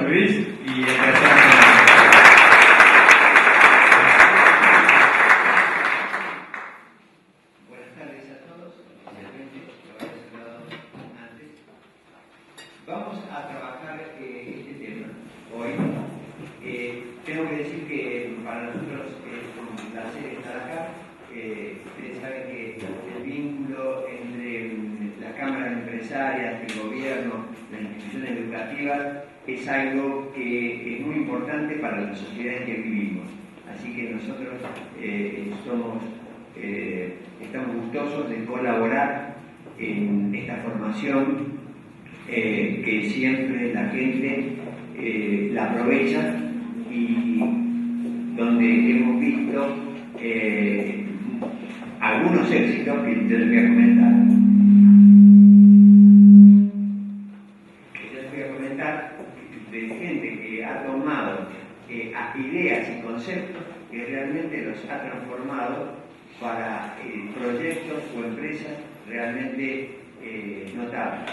Luis y Buenas tardes a todos. Vamos a trabajar este tema hoy. Tengo que decir que para nosotros es un placer estar acá. Ustedes saben que el vínculo entre la Cámara de Empresarias, el gobierno, las instituciones educativas es algo que es muy importante para la sociedad en que vivimos. Así que nosotros estamos gustosos de colaborar en esta formación que siempre la gente la aprovecha y donde hemos visto algunos éxitos que yo les voy a comentar. De gente que ha tomado ideas y conceptos que realmente los ha transformado para proyectos o empresas realmente notables.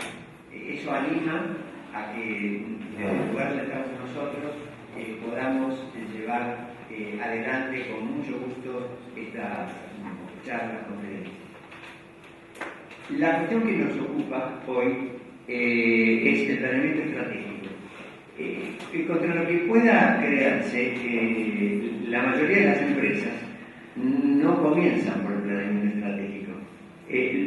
Eso anima a que desde el lugar donde estamos nosotros podamos llevar adelante con mucho gusto esta charla, conferencia. La cuestión que nos ocupa hoy es el planeamiento estratégico. Contra lo que pueda creerse, la mayoría de las empresas no comienzan por el planeamiento estratégico.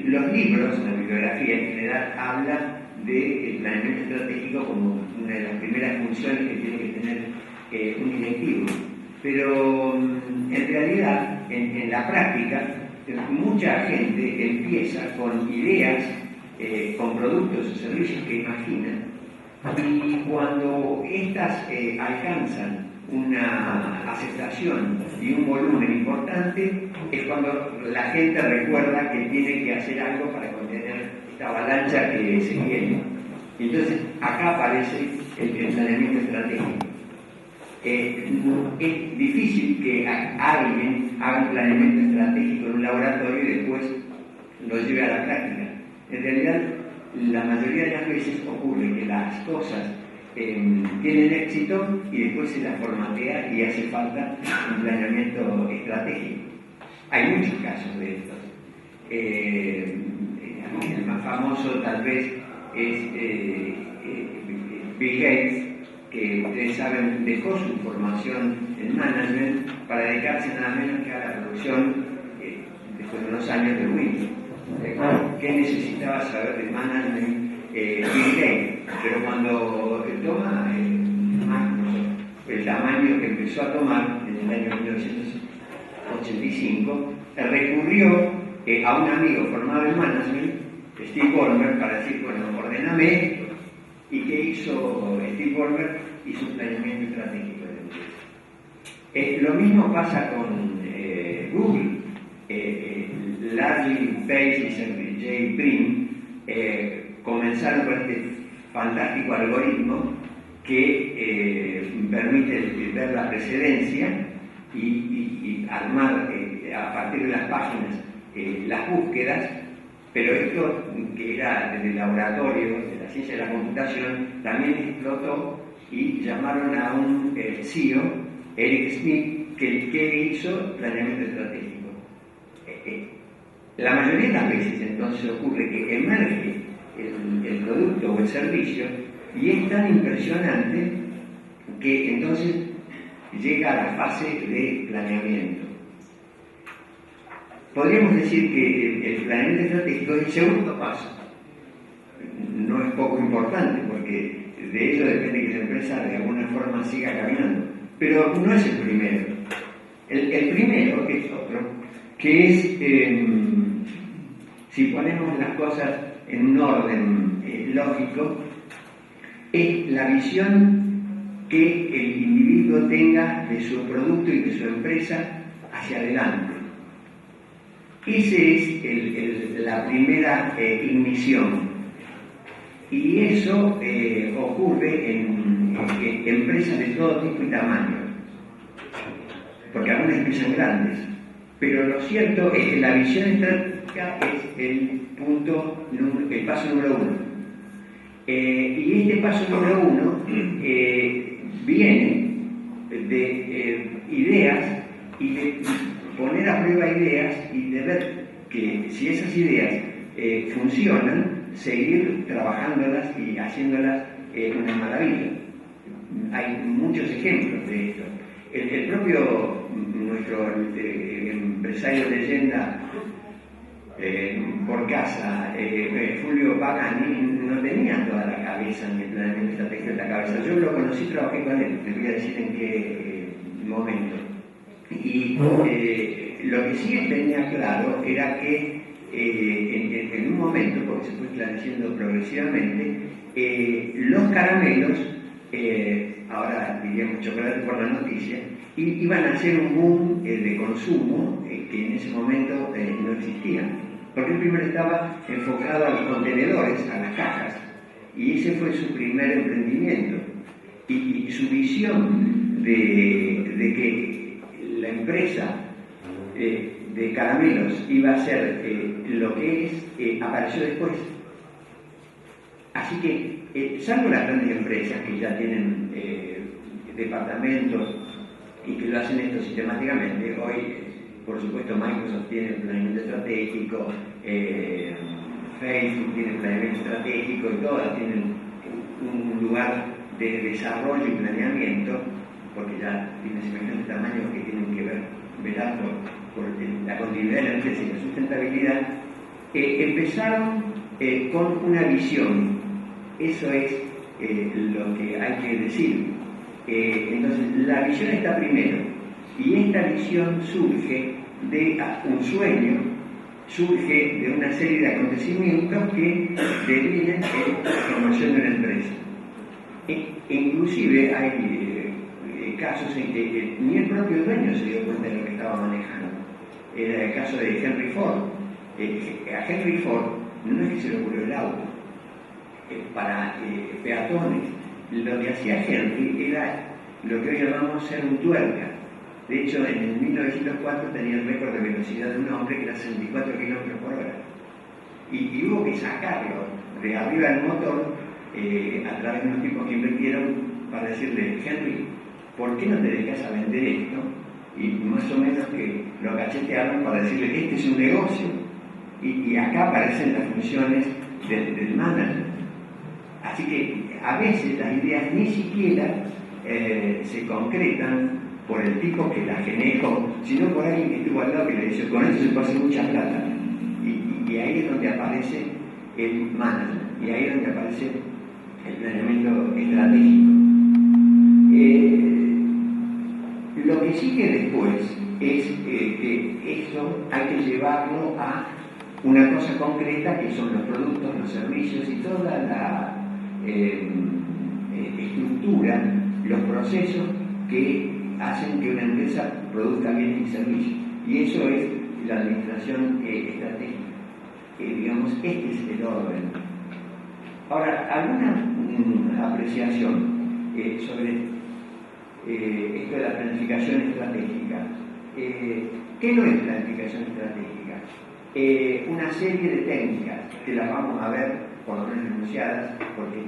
Los libros, la bibliografía en general, habla del planeamiento estratégico como una de las primeras funciones que tiene que tener un directivo. Pero en realidad, en la práctica, mucha gente empieza con ideas, con productos o servicios que imaginan, y cuando éstas alcanzan una aceptación y un volumen importante, es cuando la gente recuerda que tiene que hacer algo para contener esta avalancha que se viene. Entonces, acá aparece el planeamiento estratégico. Es difícil que alguien haga un planeamiento estratégico en un laboratorio y después lo lleve a la práctica. En realidad, la mayoría de las veces ocurre que las cosas tienen éxito y después se las formatea y hace falta un planeamiento estratégico. Hay muchos casos de estos. El más famoso tal vez es Bill Gates, que ustedes saben dejó su formación en management para dedicarse nada menos que a la producción después de unos años de Windows. ¿Qué necesitaba saber de management Bill Gates? Pero cuando toma el tamaño que empezó a tomar en el año 1985, recurrió a un amigo formado en management, Steve Ballmer, para decir, bueno, ordéname esto. ¿Y qué hizo Steve Ballmer? Hizo un planeamiento estratégico de empresa. Lo mismo pasa con Google. Larry Page y Sergey Brin comenzaron con este fantástico algoritmo que permite ver la precedencia y armar a partir de las páginas las búsquedas, pero esto que era desde el laboratorio de la ciencia de la computación también explotó y llamaron a un CEO, Eric Schmidt, que hizo planeamiento estratégico. La mayoría de las veces entonces ocurre que emerge el producto o el servicio y es tan impresionante que entonces llega a la fase de planeamiento. Podríamos decir que el planeamiento estratégico es el segundo paso. No es poco importante porque de ello depende que la empresa de alguna forma siga caminando, pero no es el primero. El primero es otro, que es, si ponemos las cosas en un orden lógico, es la visión que el individuo tenga de su producto y de su empresa hacia adelante. Esa es la primera ignición. Y eso ocurre en empresas de todo tipo y tamaño, porque algunas empiezan grandes. Pero lo cierto es que la visión estratégica es el paso número uno. Y este paso número 1 viene de ideas y de poner a prueba ideas y de ver que si esas ideas funcionan, seguir trabajándolas y haciéndolas una maravilla. Hay muchos ejemplos de esto. El propio, nuestro empresario leyenda por casa, Fulvio Pagani, no tenía toda la cabeza ni el planeamiento estratégico en la cabeza. Yo lo conocí, trabajé con él, te voy a decir en qué momento. Y lo que sí tenía claro era que en un momento, porque se fue esclareciendo progresivamente, los caramelos, ahora diríamos chocolate por la noticia, iban a ser un boom de consumo que en ese momento no existía. Porque él primero estaba enfocado a los contenedores, a las cajas, y ese fue su primer emprendimiento. Y su visión de que la empresa de caramelos iba a ser lo que es, apareció después. Así que, salvo las grandes empresas que ya tienen departamentos y que lo hacen esto sistemáticamente, hoy, por supuesto, Microsoft tiene planeamiento estratégico, Facebook tiene planeamiento estratégico y todas tienen un lugar de desarrollo y planeamiento, porque ya tienen semejante tamaño que tienen que velar por la continuidad de la empresa y la sustentabilidad. Empezaron con una visión. Eso es lo que hay que decir. Entonces, la visión está primero, y esta visión surge de un sueño, surge de una serie de acontecimientos que derivan en la formación de una empresa. Inclusive hay casos en que ni el propio dueño se dio cuenta de lo que estaba manejando. Era el caso de Henry Ford. A Henry Ford no es que se le ocurrió el auto para peatones. Lo que hacía Henry era lo que hoy llamamos ser un tuerca. De hecho, en el 1904 tenía el récord de velocidad de un hombre que era 64 km por hora. Y hubo que sacarlo de arriba del motor a través de unos tipos que invirtieron para decirle: Henry, ¿por qué no te dedicas a vender esto? Y más o menos que lo cachetearon para decirle: este es un negocio. Y acá aparecen las funciones del manager. Así que a veces las ideas ni siquiera se concretan por el tipo que las generó, sino por alguien que estuvo al lado que le dice: con eso se puede hacer mucha plata. Y ahí es donde aparece el manager, y ahí es donde aparece el planeamiento estratégico. Lo que sigue después es que eso hay que llevarlo a una cosa concreta, que son los productos, los servicios y toda la estructura, los procesos que hacen que una empresa produzca bienes y servicios. Y eso es la administración estratégica. Digamos, este es el orden. Ahora, alguna apreciación sobre esto de la planificación estratégica. ¿Qué no es planificación estratégica? Una serie de técnicas que las vamos a ver por lo menos enunciadas, porque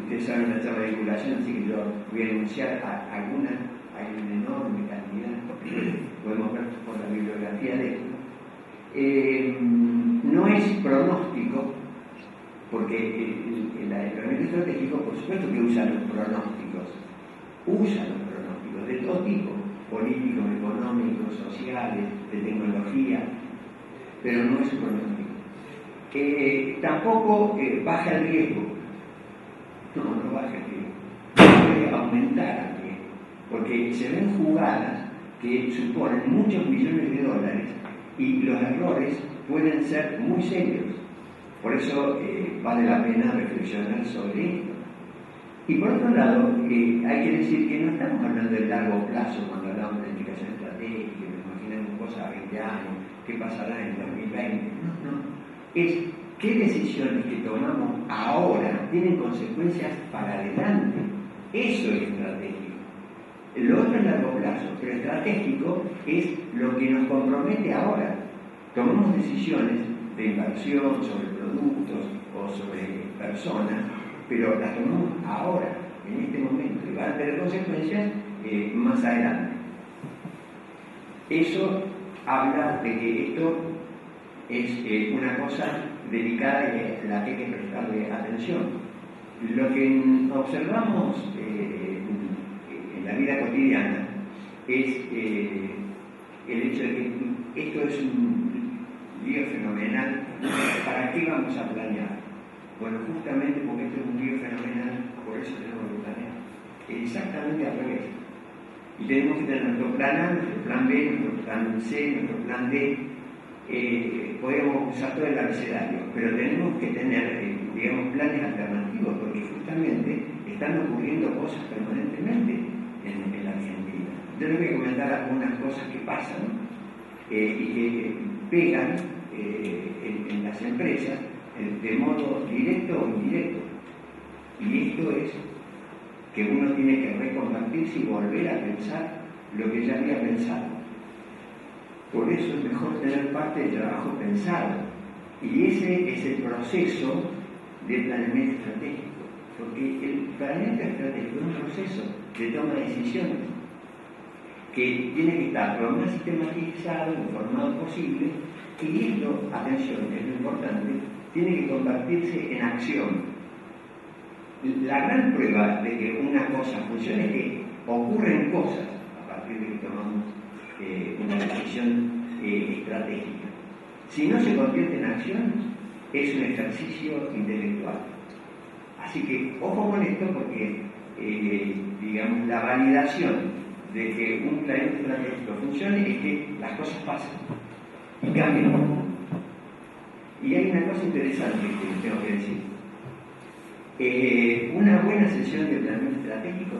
ustedes saben una charla de divulgación, así que yo voy a enunciar algunas. Hay una enorme cantidad, podemos ver por la bibliografía de esto. No es pronóstico, porque el planeamiento estratégico, por supuesto que usa los pronósticos de todo tipo, políticos, económicos, sociales, de tecnología, pero no es un pronóstico. Tampoco baja el riesgo. No baja el riesgo. Puede aumentar el riesgo, porque se ven jugadas que suponen muchos millones de dólares y los errores pueden ser muy serios. Por eso vale la pena reflexionar sobre esto. Y por otro lado, hay que decir que no estamos hablando de largo plazo cuando hablamos de planificación estratégica, imaginemos cosas a 20 años, qué pasará en 2020. No. Es qué decisiones que tomamos ahora tienen consecuencias para adelante. Eso es estratégico. Lo otro es largo plazo, pero estratégico es lo que nos compromete ahora. Tomamos decisiones de inversión sobre productos o sobre personas pero las tomamos ahora, en este momento, y van a tener consecuencias más adelante. Eso habla de que esto es una cosa delicada y a la que hay que prestarle atención. Lo que observamos en la vida cotidiana es el hecho de que esto es un lío fenomenal. ¿Para qué vamos a planear? Bueno, justamente porque esto es un lío fenomenal, por eso tenemos que planear. Exactamente al revés. Y tenemos que tener nuestro plan A, nuestro plan B, nuestro plan C, nuestro plan D. Podemos usar todo el abecedario, pero tenemos que tener, digamos, planes alternativos, porque justamente están ocurriendo cosas permanentemente en la Argentina. Yo les voy a comentar algunas cosas que pasan y que pegan en las empresas de modo directo o indirecto. Y esto es que uno tiene que reconvertirse y volver a pensar lo que ya había pensado. Por eso es mejor tener parte del trabajo pensado. Y ese es el proceso de planeamiento estratégico. Porque el planeamiento estratégico es un proceso de toma de decisiones que tiene que estar lo más sistematizado, informado posible. Y esto, atención, es lo importante, tiene que convertirse en acción. La gran prueba de que una cosa funcione es que ocurren cosas a partir de que tomamos una decisión estratégica. Si no se convierte en acción, es un ejercicio intelectual. Así que ojo con esto porque, digamos, la validación de que un planeamiento estratégico funcione es que las cosas pasan y cambian. Y hay una cosa interesante que tengo que decir. Una buena sesión de planeamiento estratégico,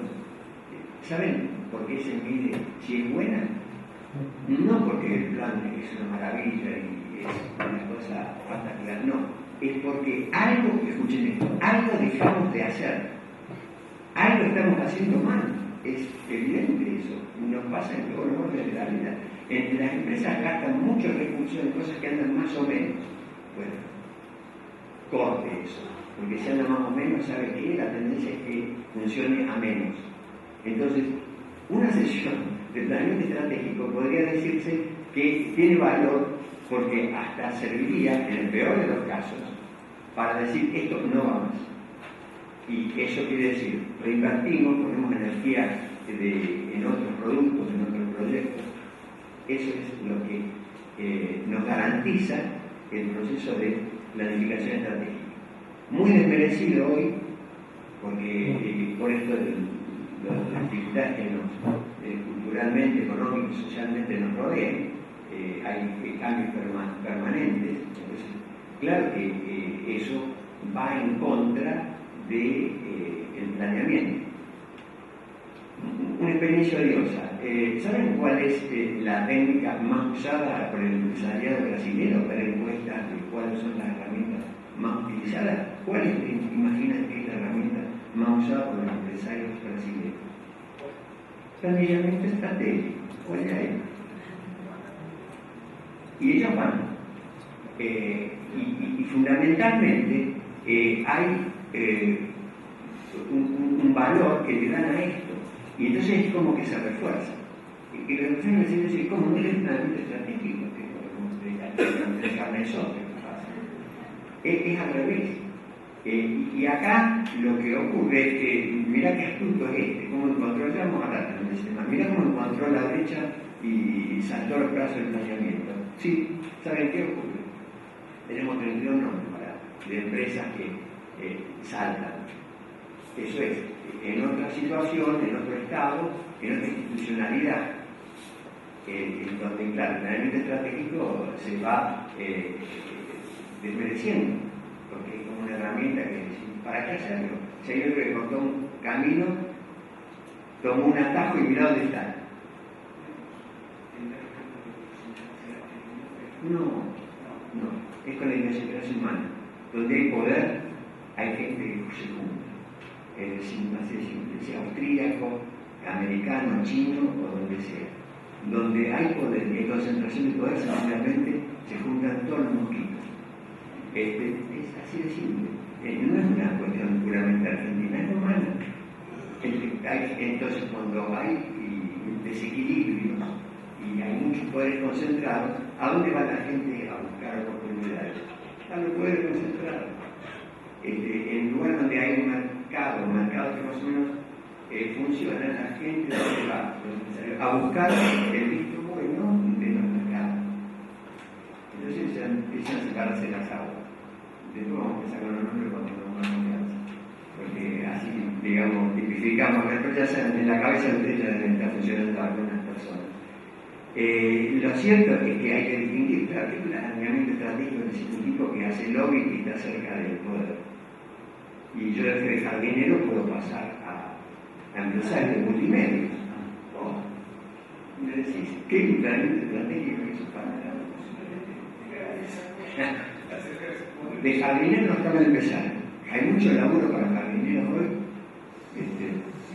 ¿saben por qué se mide si es buena? No porque el plan es una maravilla y es una cosa fantástica, no. Es porque algo, escuchen esto, algo dejamos de hacer. Algo estamos haciendo mal. Es evidente eso. Nos pasa en todos los órdenes de la vida. Las empresas gastan muchos recursos en cosas que andan más o menos. Bueno, corte eso. Porque si anda más o menos, ¿sabe qué? La tendencia es que funcione a menos. Entonces, una sesión de planeamiento estratégico podría decirse que tiene valor porque hasta serviría, en el peor de los casos, para decir esto no va más. Y eso quiere decir, reinvertimos, ponemos energía en otros productos, en otros proyectos. Eso es lo que nos garantiza el proceso de planificación estratégica. Muy desmerecido hoy, porque por esto las dificultades que culturalmente, económicamente, socialmente nos rodean, hay cambios permanentes. Entonces, claro que eso va en contra del planeamiento. Una experiencia odiosa. ¿Saben cuál es la técnica más usada por el empresariado brasileño para encuestas de cuáles son las herramientas más utilizadas? ¿Cuál es, imaginan que es la herramienta más usada por los empresarios brasileños? Planeamiento estratégico. ¿Cuál es ahí? Y ellos van. Y fundamentalmente hay un valor que le dan a esto. Y entonces es como que se refuerza. Y la reflexión es decir, ¿cómo no es un planeamiento estratégico? Es al revés. Y acá lo que ocurre es que, mirá qué astuto es este, cómo encontró, ya vamos a hablar también de ese tema, mirá cómo encontró la brecha y saltó los brazos del planeamiento. Sí, ¿saben qué ocurre? Tenemos 32 nombres de empresas que saltan. Eso es, en otra situación, en otro estado, en otra institucionalidad, en donde, claro, el planeamiento estratégico se va desmereciendo, porque es como una herramienta que ¿para qué hacerlo? Si hay otro que cortó un camino, tomó un atajo y mirá dónde está. No, es con la investigación humana. Donde hay poder, hay gente que se junta. Es decir, sea austríaco, americano, chino o donde sea. Donde hay poder y hay concentración de poder, seguramente se juntan todos los mosquitos. Es así de simple. No es una cuestión puramente argentina, es humana. Entonces, cuando hay desequilibrios y hay muchos poderes concentrados, ¿a dónde va la gente a buscar oportunidades? A los poderes concentrados. En el lugar donde hay un mercado que más o menos funciona, la gente va a buscar el visto bueno de los mercados. Entonces ya empiezan a separarse las aguas. Después vamos a empezar con los nombres cuando no más confianza. Porque así, digamos, tipificamos, pero ya en la cabeza de ustedes ya deben estar funcionando algunas personas. Lo cierto es que hay que distinguir, claro, que el planeamiento estratégico es un tipo que hace lobby y está cerca del poder. Y yo de jardinero puedo pasar a empresario de multimedia. Me decís, ¿qué planeamiento estratégico es eso para de jardinero no estamos empezando. Hay mucho laburo para jardineros hoy.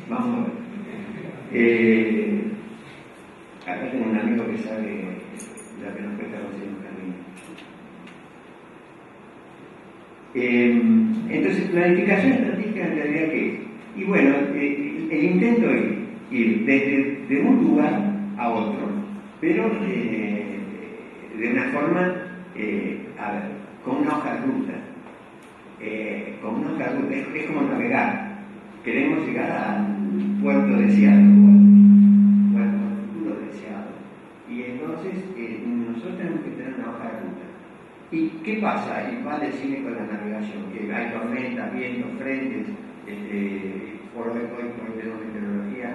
Vamos a ver. Acá tengo un amigo que sabe lo que nos cuesta conseguir un jardín. Entonces, planificación estratégica en realidad ¿qué es? Y bueno, el intento es ir desde un lugar a otro, pero de una forma, con una hoja de ruta. Con una hoja de ruta, es como navegar. Queremos llegar al puerto deseado, puerto futuro deseado. Y entonces nosotros tenemos que tener una hoja de ruta. ¿Y qué pasa? Y va del cine con la navegación, que hay tormentas, vientos, frentes, por hoy tenemos meteorología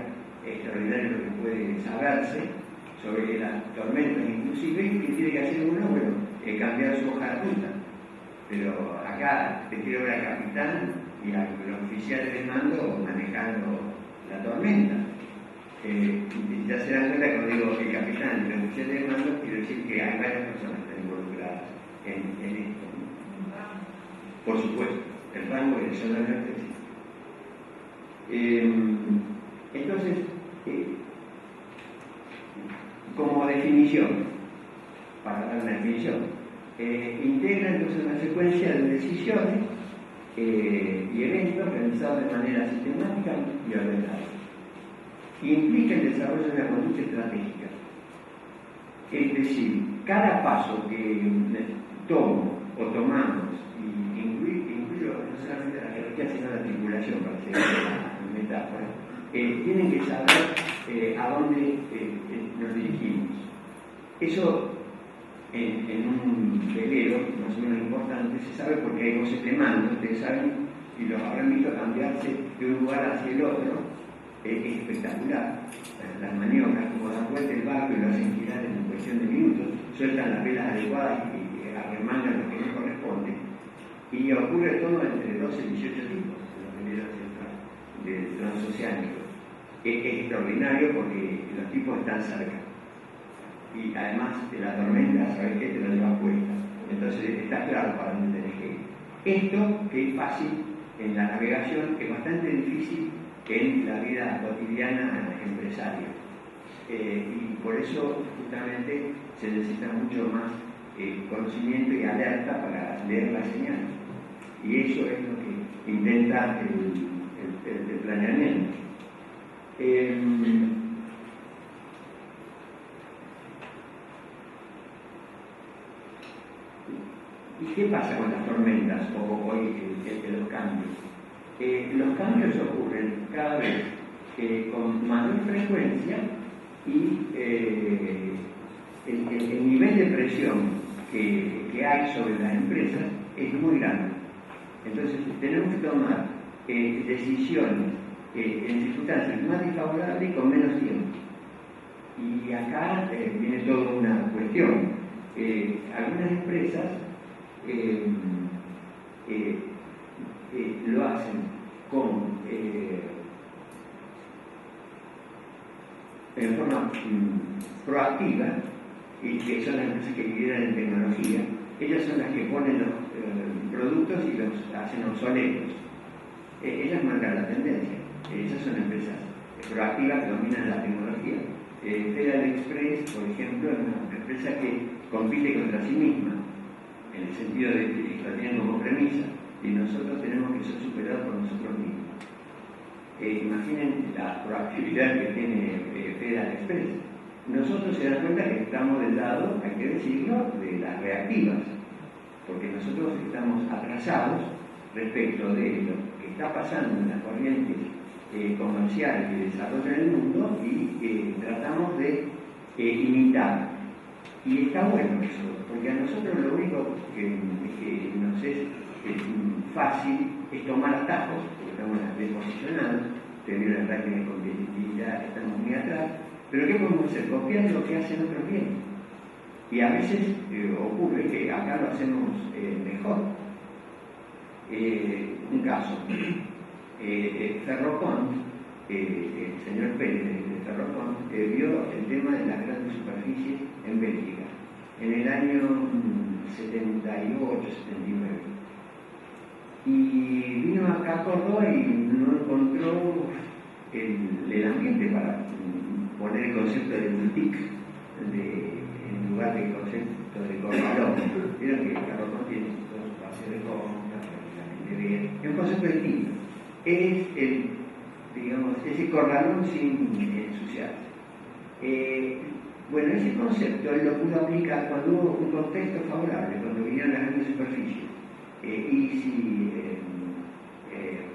extraordinaria lo que puede saberse sobre las tormentas, inclusive que tiene que hacer uno, bueno, cambiar su hoja de ruta. Pero acá te quiero ver al capitán y a los oficiales de mando manejando la tormenta. Ya se dan cuenta cuando digo el capitán y los oficiales de mando, quiero decir que hay varias personas que están involucradas en esto. Por supuesto, el rango de zona norte existe. Entonces, como definición, para dar una definición, integra entonces una secuencia de decisiones y eventos realizados de manera sistemática y ordenada. Implica el desarrollo de una conducta estratégica. Es decir, cada paso que tomo o tomamos, y incluyo no solamente la jerarquía, sino la tripulación, para hacer la metáfora, tienen que saber a dónde nos dirigimos. Eso en un velero más o menos importante se sabe porque hay voces de mando, ustedes saben, y los habrán visto cambiarse de un lugar hacia el otro, es espectacular. Las maniobras, como dan vuelta el barco y lo hacen girar en cuestión de minutos, sueltan las velas adecuadas y arremangan lo que no corresponde. Y ocurre todo entre 12 y 18 tipos en los veleros del transoceánico. Es extraordinario porque los tipos están cerca. Y además de la tormenta, ¿sabes qué? Te lo llevas puesta. Entonces está claro para dónde tenés que ir. Esto, que es fácil en la navegación, es bastante difícil en la vida cotidiana empresaria. Y por eso, justamente, se necesita mucho más conocimiento y alerta para leer las señales. Y eso es lo que intenta el planeamiento. ¿Y qué pasa con las tormentas o los cambios? Los cambios ocurren cada vez con mayor frecuencia y el nivel de presión que hay sobre las empresas es muy grande. Entonces tenemos que tomar decisiones en circunstancias más desfavorables y con menos tiempo. Y acá viene toda una cuestión. Algunas empresas lo hacen en forma proactiva, y que son las empresas que lideran en tecnología. Ellas son las que ponen los productos y los hacen obsoletos. Ellas marcan la tendencia. Esas son empresas proactivas que dominan la tecnología. Federal Express, por ejemplo, es una empresa que compite contra sí misma. en el sentido de que lo tienen como premisa, y nosotros tenemos que ser superados por nosotros mismos. Imaginen la proactividad que tiene Federal Express. Nosotros se dan cuenta que estamos del lado, hay que decirlo, de las reactivas, porque nosotros estamos atrasados respecto de lo que está pasando en las corrientes comerciales que desarrollan el mundo y tratamos de imitar. Y está bueno eso, porque a nosotros lo único que nos es fácil es tomar atajos, porque estamos desposicionados, debido a la práctica de competitividad, estamos muy atrás, pero ¿qué podemos hacer? Copiar lo que hacen otros bien. Y a veces ocurre que acá lo hacemos mejor. Un caso, Ferrocont, el señor Pérez de Ferrocont vio el tema de las grandes superficies en Bélgica en el año 78, 79. Y vino acá a Córdoba y no encontró el ambiente para poner el concepto de boutique en lugar del concepto de corralón. Vieron que Ferrocont tiene todo su espacio de compra, prácticamente bien. Es un concepto distinto. Es digamos, ese corralón sin ensuciarse. Bueno, ese concepto él lo pudo aplicar cuando hubo un contexto favorable, cuando vinieron las grandes superficies. Easy,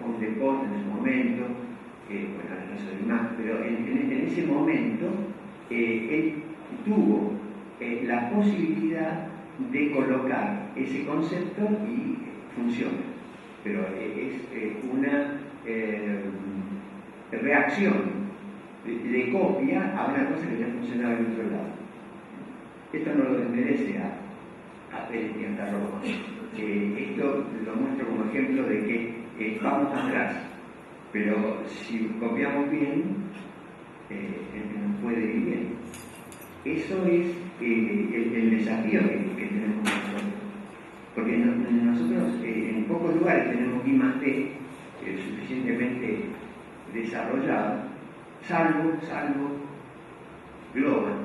Home Depot en su momento, bueno, en el caso de IMAX, pero en ese momento él tuvo la posibilidad de colocar ese concepto y funciona. Pero es una reacción de copia a una cosa que ya funcionaba en otro lado. Esto no lo desmerece a Pérez ni a Ferrocont. Esto lo muestro como ejemplo de que vamos atrás, pero si copiamos bien, nos puede ir bien. Eso es el desafío que tenemos nosotros. Porque nosotros en pocos lugares tenemos I+D suficientemente desarrollado, salvo Global,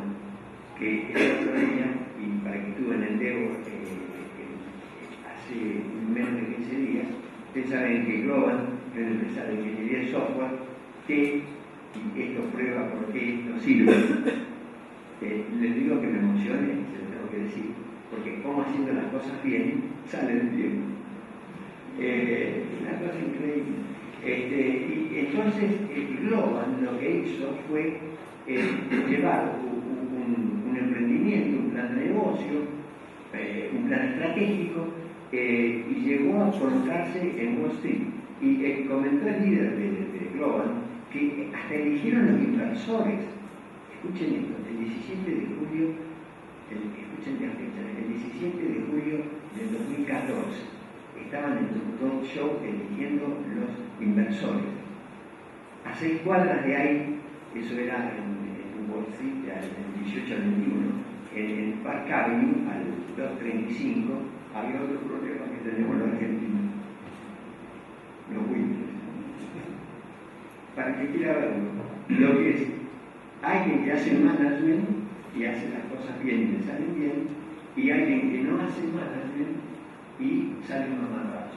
que el otro día, y para que estuve en el Debo hace menos de 15 días, ustedes saben que Global es una empresa de ingeniería de software que, y esto prueba por qué esto sirve, les digo que me emocione, se lo tengo que decir, porque como haciendo las cosas bien, salen bien. Una cosa increíble. Y entonces Global lo que hizo fue llevar un emprendimiento, un plan de negocio, un plan estratégico, y llegó a colocarse en Wall Street. Y comentó el líder de Global que hasta eligieron los inversores. Escuchen esto, el 17 de julio, escuchen la fecha, el 17 de julio del 2014. Estaban en un talk show eligiendo los inversores. A 6 cuadras de ahí, eso era en Wall Street, del 18 al 21, en Park Avenue, al 235, había otro problema que tenemos los argentinos, los Windows. Para que quiera verlo, lo que es alguien que hace management y hace las cosas bien y le salen bien, y alguien que no hace management y sale más barato.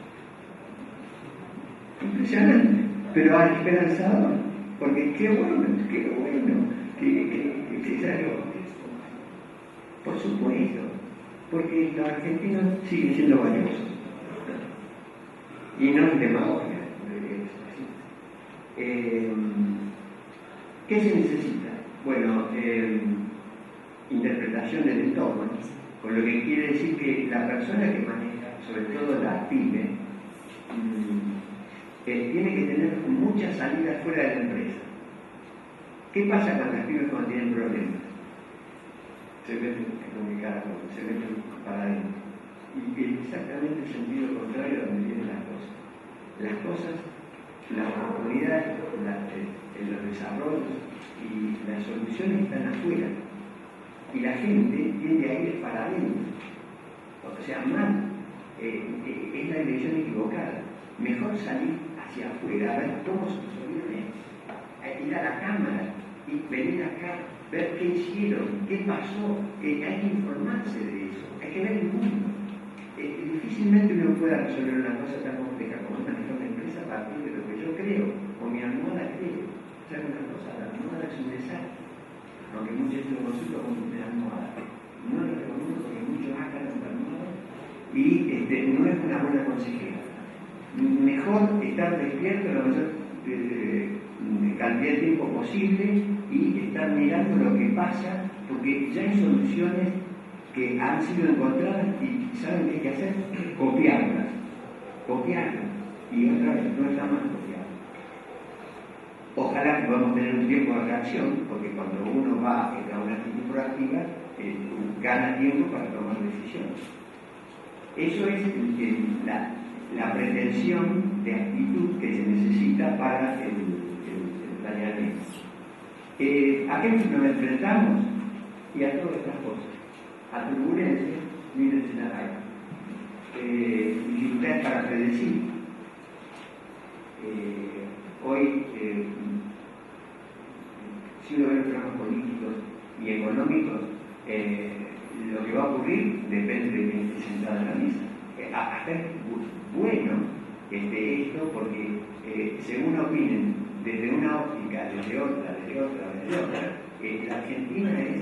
Impresionante, pero esperanzador, porque qué bueno, que salió. Por supuesto, porque los argentinos siguen siendo valiosos. Y no es demagogia. ¿Qué se necesita? Bueno, interpretación del entorno, con lo que quiere decir que la persona que maneja, sobre todo la pyme, tiene que tener muchas salidas fuera de la empresa. ¿Qué pasa con las pymes cuando tienen problemas? Se ven comunicadas, se ven para adentro. Y exactamente el sentido contrario a donde vienen las cosas. Las cosas, las oportunidades, los desarrollos y las soluciones están afuera. Y la gente tiende a ir para adentro. O sea, mal. Es la dirección equivocada. Mejor salir hacia afuera, a ver cómo se resolvieron esto. Ir a la cámara y venir acá, ver qué hicieron, qué pasó. Hay que informarse de eso, hay que ver el mundo. difícilmente uno pueda resolver una cosa tan compleja como manejar una empresa a partir de lo que yo creo, o mi almohada cree. ¿Sabe una cosa? La almohada es un desastre. Aunque muchos lo consultan como una almohada. No lo recomiendo porque muchos ácaros de almohada y no es una buena consejera. Mejor estar despierto la mayor cantidad de tiempo posible y estar mirando lo que pasa, porque ya hay soluciones que han sido encontradas y saben qué hay que hacer, copiarlas, y otra vez no está mal copiarlas. Ojalá que podamos tener un tiempo de reacción, porque cuando uno va a una actitud proactiva, gana tiempo para tomar decisiones. Eso es la pretensión de actitud que se necesita para el planeamiento. ¿A qué nos enfrentamos? Y a todas estas cosas. A turbulencia, mírense la hay. Dificultades para predecir. Hoy, si uno ve los programas políticos y económicos, lo que va a ocurrir depende de quién esté sentado en la mesa. Hasta es bueno esto porque según opinen desde una óptica, desde otra, la Argentina es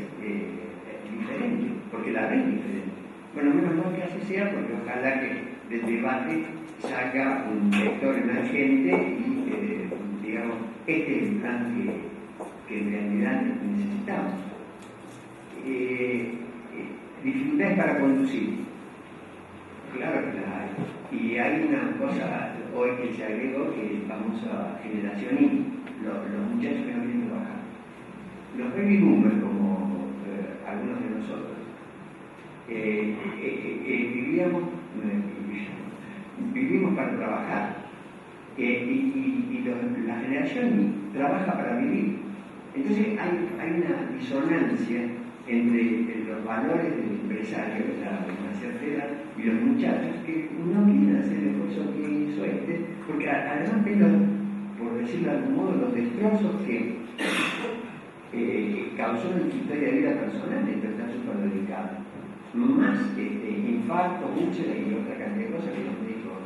diferente, porque la ven diferente. Bueno, menos mal que así sea, porque ojalá que del debate salga un sector emergente y, digamos, este es el plan que en realidad necesitamos. Dificultades para conducir. Claro que las hay. Y hay una cosa hoy que se agregó, que es el famoso generacionismo, los muchachos que no quieren trabajar. Los baby boomers, como algunos de nosotros, vivimos para trabajar. Y la generación trabaja para vivir. Entonces hay una disonancia entre los valores del empresario, una cierta edad, y los muchachos que no quieren hacer el esfuerzo que hizo porque además ven, por decirlo de algún modo, los destrozos que causó en su historia de vida personal, esto está súper delicado. Más infarto, úlceras y otra cantidad de cosas que los médicos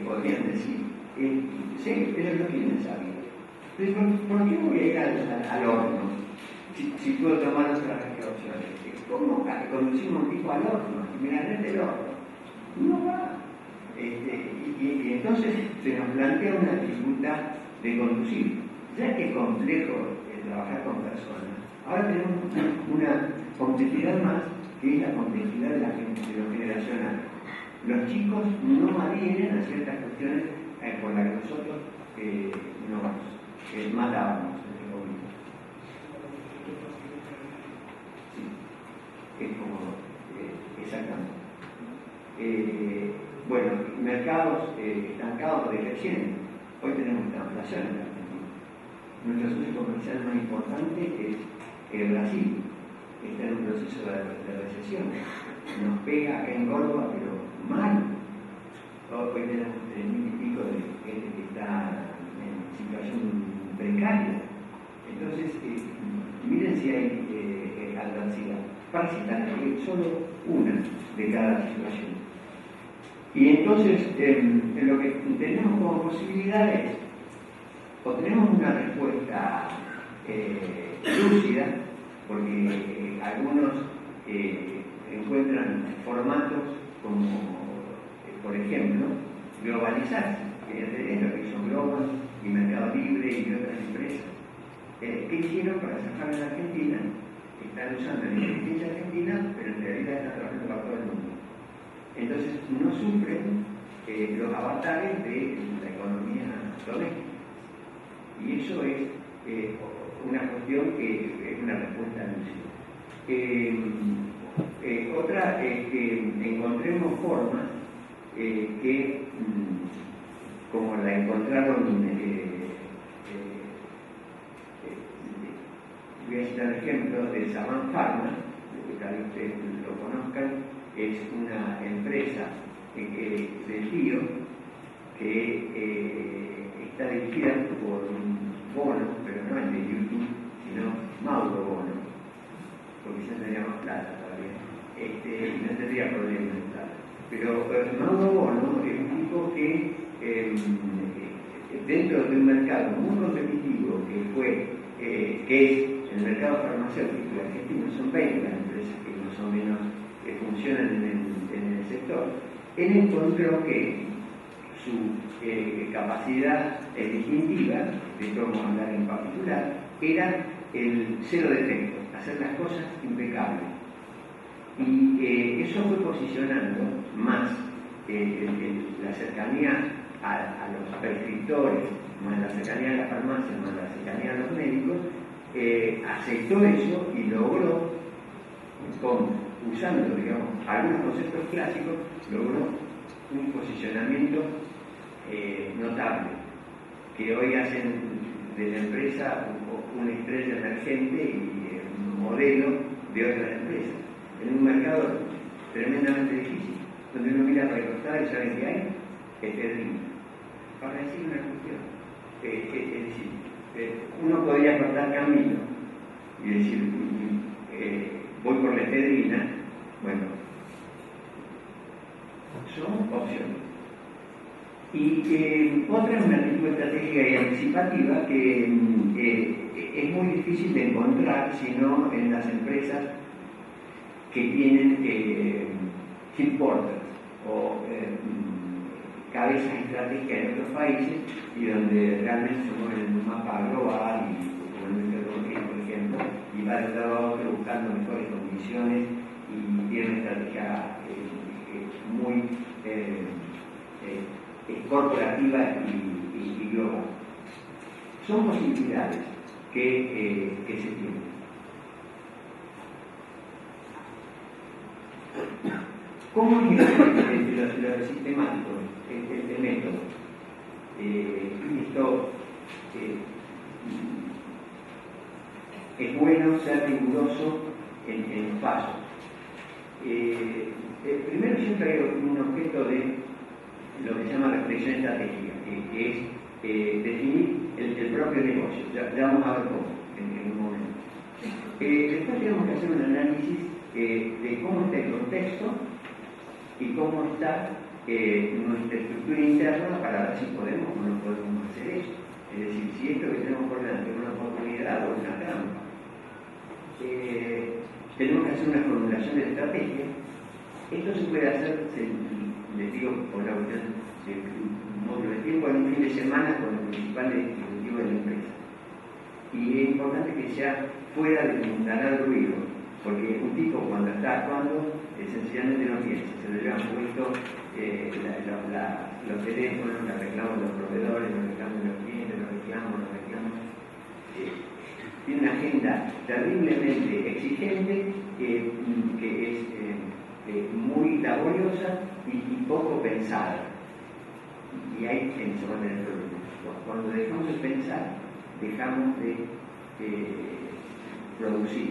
podrían decir. Sí, ellos no quieren esa vida. Entonces, ¿por qué voy a ir al horno? Si puedo tomar otras opciones. ¿Cómo conducimos un tipo al horno? Mirar desde el horno. No va. Y entonces se nos plantea una dificultad de conducir. Ya que es complejo trabajar con personas, ahora tenemos una complejidad más, que es la complejidad de lo generacional. Los chicos no adhieren a ciertas cuestiones por las que nosotros nos matábamos. Es como exactamente. Bueno, mercados estancados decrecientes. Hoy tenemos esta inflación en la Argentina. Nuestro socio comercial más importante es Brasil. Está en un proceso de recesión. Nos pega acá en Córdoba, pero mal. Hoy tenemos 3.000 y pico de gente que está en situación precaria. Entonces, miren si hay adversidad. Para citar solo una de cada situación. Y entonces, en lo que tenemos como posibilidad es, o tenemos una respuesta lúcida, porque algunos encuentran formatos como, por ejemplo, globalizarse, que es lo que hizo Global y Mercado Libre y otras empresas. ¿Qué hicieron para sacar a la Argentina? Están usando la inteligencia argentina, pero en realidad están trabajando para todo el mundo. Entonces no sufren los avatares de la economía doméstica. Y eso es una cuestión que es una respuesta lúcida. Otra es que encontremos formas que, como la encontraron, voy a citar ejemplos de Saman Pharma, que tal vez ustedes lo conozcan, es una empresa del tío que está dirigida por un Bono, pero no el de YouTube, sino Mauro Bono, porque ya tenía más plata todavía, y no tendría problema en plata. Pero Mauro Bono es un tipo que dentro de un mercado muy competitivo que es el mercado farmacéutico argentino, son 20 las empresas que más o menos funcionan en el sector. Él encontró que su capacidad distintiva, de esto vamos a hablar en particular, era el cero defecto, hacer las cosas impecables. Y eso fue posicionando más la cercanía a los prescriptores, más la cercanía a la farmacia, más la cercanía a los médicos, aceptó eso y logró, usando digamos, algunos conceptos clásicos, logró un posicionamiento notable, que hoy hacen de la empresa una estrella emergente y un modelo de otras empresas, en un mercado tremendamente difícil, donde uno mira para el costado y sabe que hay efedrina. Para decir una cuestión, es decir, uno podría cortar camino y decir, voy por la efedrina, bueno, son opciones. Y otra es una actitud estratégica y anticipativa que es muy difícil de encontrar, sino en las empresas que tienen chip porters o cabezas estratégicas en otros países y donde realmente somos en un mapa global y como el metodología, por ejemplo, y va de un lado a otro buscando mejores condiciones y tiene una estrategia muy corporativa y global. Son posibilidades que se tienen. ¿Cómo es lo sistemático, el método? Esto es bueno ser riguroso en los pasos. Primero siempre hay un objeto de lo que se llama reflexión estratégica, que es definir el propio negocio. Ya vamos a ver cómo en un momento. Después tenemos que hacer un análisis de cómo está el contexto y cómo está nuestra estructura interna para ver si podemos o no podemos hacer eso. Es decir, si esto que tenemos por delante es una oportunidad o una trampa. Tenemos que hacer una formulación de estrategia. Esto se puede hacer, les digo, por la cuestión de un módulo de tiempo, en un fin de semana con el principal ejecutivo de la empresa. Y es importante que sea fuera de mundanar ruido, porque un tipo cuando está actuando sencillamente no piensa, se le llevan puesto los teléfonos, los reclamos de los proveedores, los reclamos de los clientes, los reclamos. Tiene una agenda terriblemente exigente que es muy laboriosa y poco pensada. Y ahí se va a tener problemas. Cuando dejamos de pensar, dejamos de producir,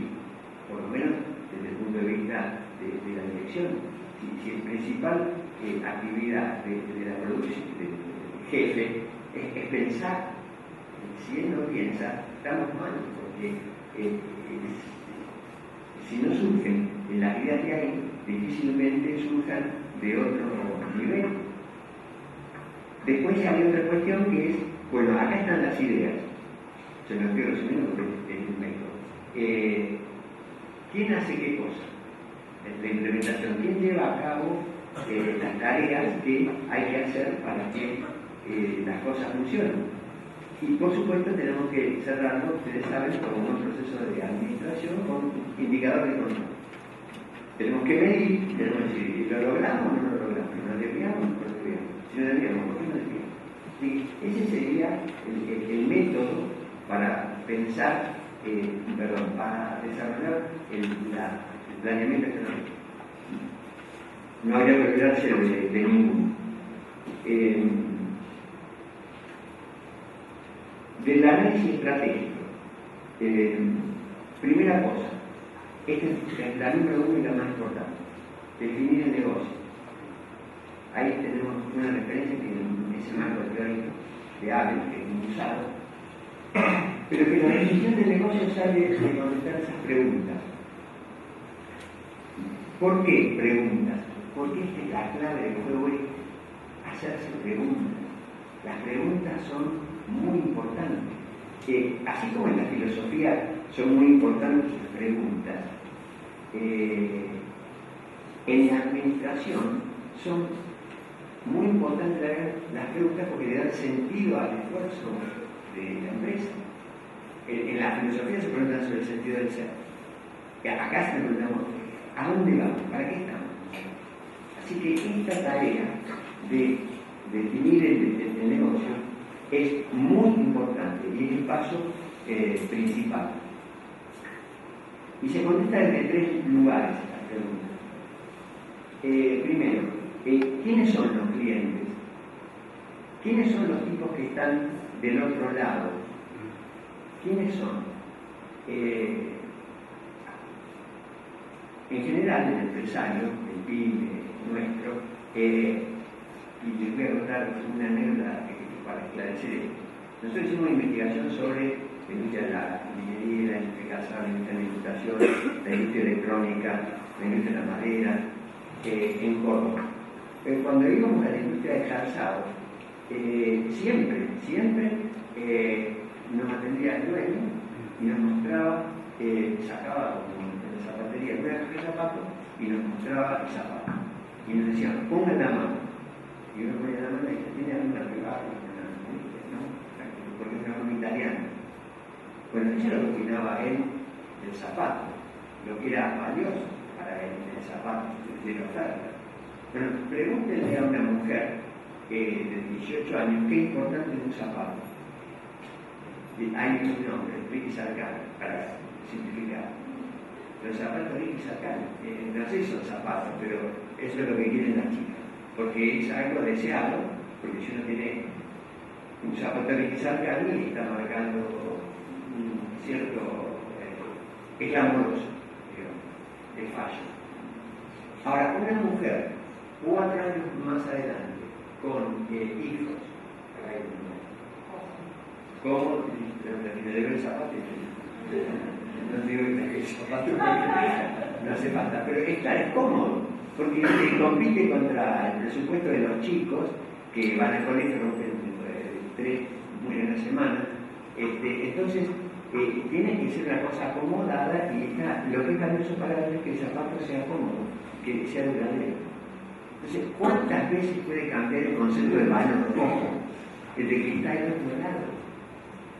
por lo menos desde el punto de vista de la dirección. Si el principal actividad de la producción, del jefe, es pensar, si él no piensa, estamos mal, porque si no surgen en las ideas que hay, difícilmente surjan de otro nivel. Después hay otra cuestión que es, bueno, acá están las ideas, se me estoy resumiendo porque es un método. ¿Quién hace qué cosa? La implementación, ¿quién lleva a cabo las tareas que hay que hacer para que las cosas funcionen? Y por supuesto tenemos que cerrarlo, ustedes saben, como un proceso de administración con indicadores de control. Tenemos que medir, tenemos que decir, ¿lo logramos o no lo logramos? ¿Lo desviamos o no lo desviamos? Si no desviamos, ¿por qué no desviamos? Sí, ese sería el método para pensar, para desarrollar el planeamiento económico. No habría que olvidarse de ninguno. Del análisis estratégico. Primera cosa, esta es la número uno y la más importante, definir el negocio. Ahí tenemos una referencia que en ese marco teórico de Abel, que es muy usado, pero que la definición del negocio sale de contestar esas preguntas. ¿Por qué preguntas? porque la clave del juego es hacerse preguntas. Las preguntas son muy importantes. Así como en la filosofía son muy importantes las preguntas, en la administración son muy importantes las preguntas porque le dan sentido al esfuerzo de la empresa. En la filosofía se preguntan sobre el sentido del ser. Acá se preguntamos, ¿a dónde vamos? ¿Para qué estamos? Así que esta tarea de definir el negocio es muy importante y es el paso principal. Y se contesta desde tres lugares esta pregunta. Primero, ¿quiénes son los clientes? ¿Quiénes son los tipos que están del otro lado? ¿Quiénes son? En general, el empresario, el PYME nuestro, y les voy a contar una anécdota para esclarecer esto. Nosotros hicimos una investigación sobre la industria de la minería, la industria casada, la industria de la computación, la industria electrónica, la industria de la madera, en Córdoba. Cuando íbamos a la industria de calzado, siempre nos atendía el dueño y nos mostraba, sacaba de la zapatería una caja de zapatos y nos mostraba el zapato. Y nos decía, pongan la mano. Y uno ponía la mano y decía, ¿tiene alguna privada? ¿No? Porque es una mano italiana. Bueno, eso lo que opinaba él del zapato, lo que era valioso para él, el zapato de la oferta. Bueno, pregúntenle a una mujer de 18 años qué es importante en un zapato. Hay un nombre, Ricky Sarkar, para simplificar. Los zapatos Ricky Sarkar, no sé si son zapatos, pero eso es lo que quieren las chicas, porque es algo deseado, porque si uno tiene un zapato Ricky Sarkar y está marcando un cierto, es glamoroso, es fallo. Ahora, una mujer, 4 años más adelante, con hijos, como le debe el zapato, no digo que el zapato no hace falta, pero es cómodo, porque compite contra el presupuesto de los chicos que van al colegio, rompen 3 en una semana. Entonces, tiene que ser una cosa acomodada y lo que es valioso para ellos es que el zapato sea cómodo, que sea duradero. Entonces, ¿cuántas veces puede cambiar el concepto de valor? Ojo, el de que está del otro lado.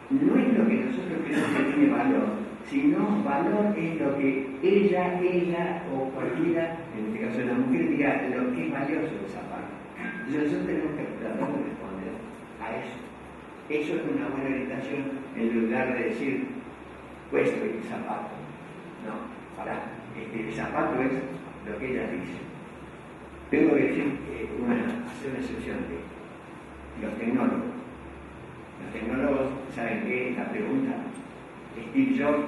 No es lo que nosotros creemos que tiene valor, sino valor es lo que ella o cualquiera, en este caso la mujer, diga lo que es valioso del zapato. Entonces nosotros tenemos que tratar de responder a eso. Eso es una buena orientación en lugar de decir, puesto el zapato. No, el zapato es lo que ella dice. Tengo que decir, hacer una excepción de los tecnólogos. Los tecnólogos saben que la pregunta, Steve Jobs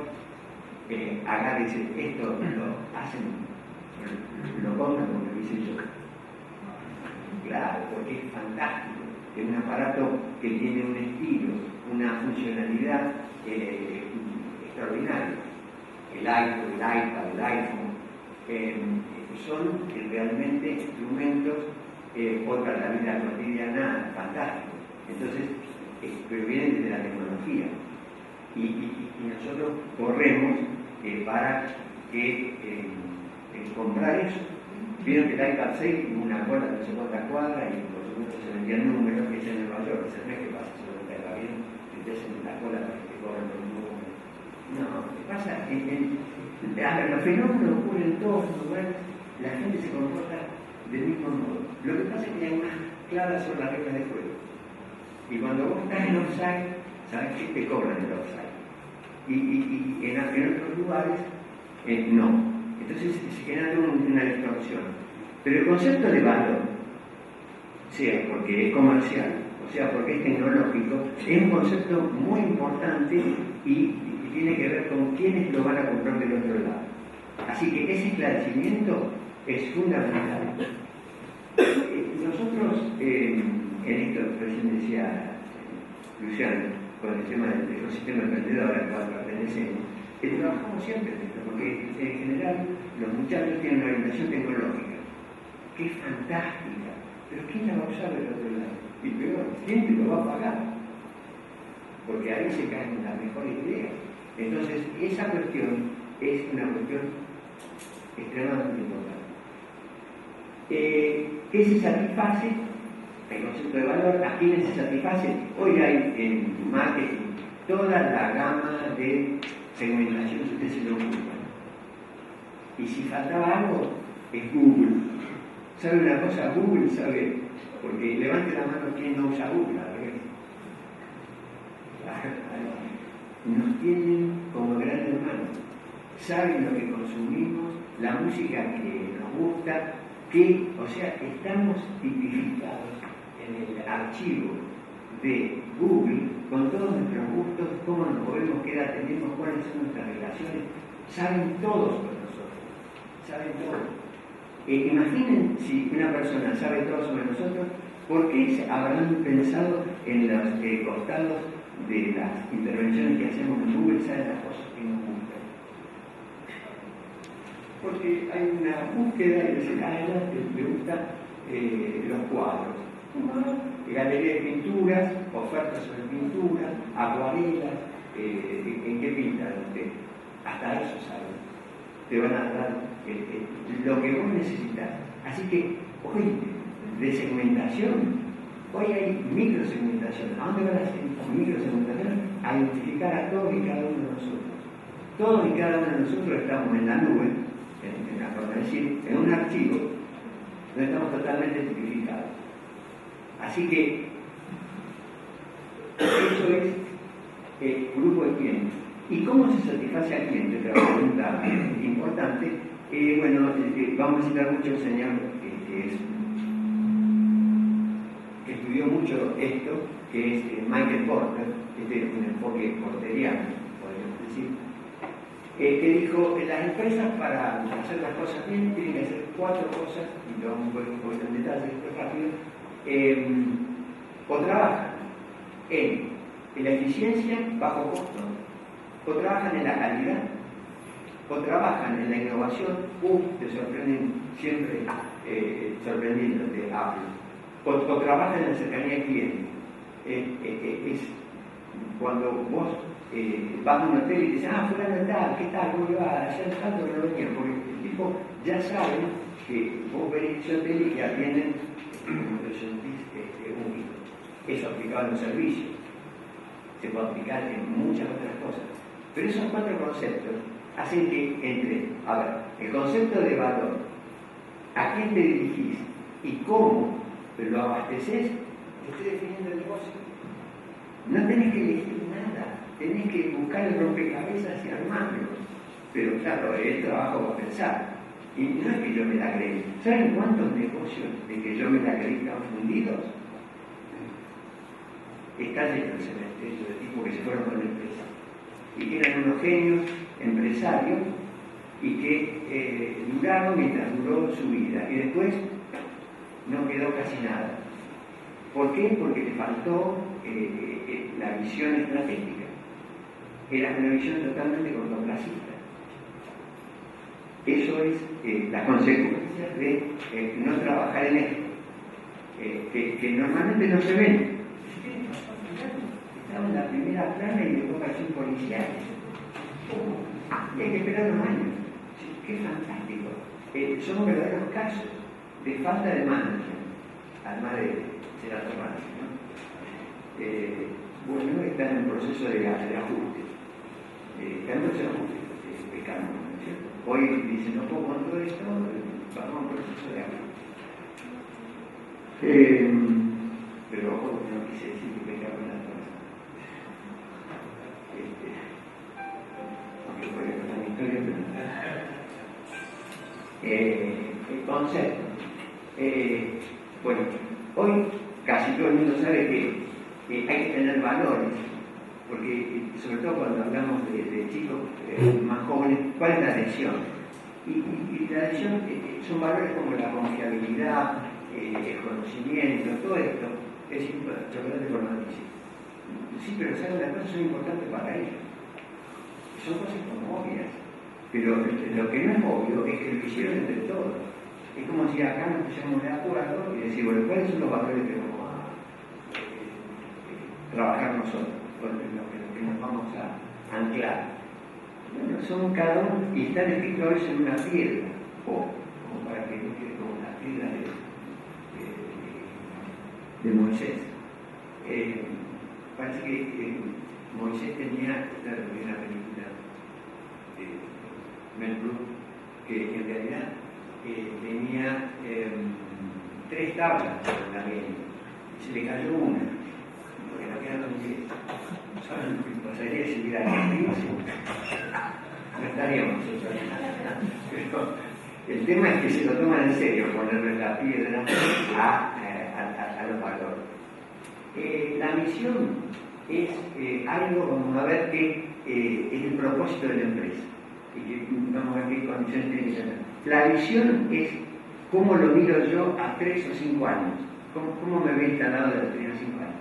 agarra y dice, esto lo hacen, lo compran como lo hice yo. Claro, porque es fantástico. Es un aparato que tiene un estilo, una funcionalidad extraordinaria. El iPhone, el iPad, el iPhone, son realmente instrumentos para la vida cotidiana fantásticos. Entonces, pero vienen desde la tecnología. Y nosotros corremos para comprar eso. Vieron que el iPad 6 tuvo una cola de no sé cuántas cuadras y por supuesto se vendían números que es en Nueva York. No es que pasa solo en Nueva York, que te hacen la cola para que te cobren por un número. No, lo que pasa es que los fenómenos ocurren en todos los lugares, la gente se comporta del mismo modo. Lo que pasa es que hay unas claras sobre las reglas de juego. Y cuando vos estás en offside, sabes que te cobran el offside. Y en otros lugares, no. Entonces se genera una distorsión. Pero el concepto de valor, sea porque es comercial, o sea porque es tecnológico, es un concepto muy importante y tiene que ver con quiénes lo van a comprar del otro lado. Así que ese esclarecimiento es fundamental. Nosotros, en esto recién decía Luciano, con el tema del ecosistema emprendedor al cual pertenecemos, trabajamos siempre en esto, porque en general los muchachos tienen una orientación tecnológica. qué fantástica, pero ¿quién la va a usar del otro lado? Y peor, ¿quién te lo va a pagar? Porque ahí se caen las mejores ideas. Entonces, esa cuestión es una cuestión extremadamente importante. ¿Qué se satisface? El concepto de valor. ¿A quiénes se satisface? Hoy hay en marketing toda la gama de segmentación, si usted se lo ocupa. Y si faltaba algo, es Google. ¿Sabe una cosa? Google sabe, porque levante la mano quien no usa Google, a ver. Nos tienen como gran hermano. Saben lo que consumimos, la música que nos gusta, o sea, estamos tipificados en el archivo de Google con todos nuestros gustos, cómo nos movemos, qué edad tenemos, cuáles son nuestras relaciones. Saben todos sobre nosotros, saben todo. Imaginen si una persona sabe todo sobre nosotros, ¿por qué habrán pensado en los costados de las intervenciones que hacemos en Google? Saben las cosas que nos gustan. Porque hay una búsqueda y dice, adelante, me gustan los cuadros. Galería de pinturas, ofertas sobre pinturas, acuarelas, ¿en qué pintan usted? Hasta eso saben. Te van a dar lo que vos necesitas. Así que hoy, de segmentación, hoy hay microsegmentación. ¿A dónde van las microsegmentaciones? A identificar a todos y cada uno de nosotros. Todos y cada uno de nosotros estamos en la nube, en un archivo donde estamos totalmente tipificados. Así que eso es el grupo de clientes. ¿Y cómo se satisface al cliente? Otra pregunta importante. Bueno, vamos a citar mucho al señor que estudió mucho esto, que es Michael Porter, este es un enfoque porteriano, podríamos decir, que dijo, las empresas para hacer las cosas bien tienen que hacer 4 cosas, y lo vamos a ver un poco en detalle después rápido. O trabajan en la eficiencia bajo costo, o trabajan en la calidad, o trabajan en la innovación, te sorprenden siempre sorprendiéndote Apple, o trabajan en la cercanía al cliente. Es cuando vos vas a un hotel y dices, fulano está, ¿qué tal? ¿Cómo le va? Ayer tanto que no venía, porque el tipo ya sabe que vos venís a ese hotel y que atienden como te sentís único. Eso aplicado en los servicios, se puede aplicar en muchas otras cosas. Pero esos 4 conceptos hacen que entre, el concepto de valor, a quién te dirigís y cómo lo abasteces, estoy definiendo el negocio. No tenés que elegir nada, tenés que buscar el rompecabezas y armarlo. Pero claro, es trabajo para pensar. Y no es que yo me la creí. ¿Saben cuántos negocios de que yo me la creí están fundidos? Está lleno el cementerio de tipos que se fueron con la empresa. Y que eran unos genios empresarios y que duraron mientras duró su vida. Y después no quedó casi nada. ¿Por qué? Porque le faltó la visión estratégica. Era una visión totalmente cortoplacista. Eso es la consecuencia de no trabajar en esto, que normalmente no se ven. Estaba en la primera plana y me toca acción policial. Y hay que esperar unos años. ¡Qué fantástico! Son verdaderos casos de falta de management, además de ser automático, ¿no? Bueno, está en un proceso de ajuste. Está en un proceso de ajuste, explicamos, ¿no es cierto? Hoy dicen, no puedo con todo esto, vamos a un proceso de ajuste. Pero ojo, no quise decir que venga con la cosa. Aunque puede contar mi historia, pero el concepto. Bueno, hoy casi todo el mundo sabe que hay que tener valores, porque sobre todo cuando hablamos de chicos más jóvenes, ¿cuál es la lección? Y la lección son valores como la confiabilidad, el conocimiento, todo esto es chocolate por noticia. Sí, pero ¿saben? Las cosas son importantes para ellos. Son cosas como obvias. Pero lo que no es obvio es que lo hicieron entre todos. Es como si acá nos pusiéramos de acuerdo y decir, bueno, ¿cuáles son los valores que vamos a trabajar nosotros? Con lo que nos vamos a anclar. Bueno, son cada uno, y están escritos a veces en una piedra, o como para que no quede como la piedra de Moisés. Parece que Moisés tenía, claro, una película de Mel Brooks, que en realidad tenía 3 tablas de la ley, y se le cayó una, porque no quedaron 10. ¿Saben lo que pasaría si hubiera que no estaríamos nosotros. Pero el tema es que se lo toman en serio, ponerle la piedra a los valores. La misión es algo, vamos a ver, que es el propósito de la empresa. Y que vamos a ver qué condiciones tiene que tener. La visión es cómo lo miro yo a 3 o 5 años. ¿Cómo me veo instalado de los 3 a 5 años?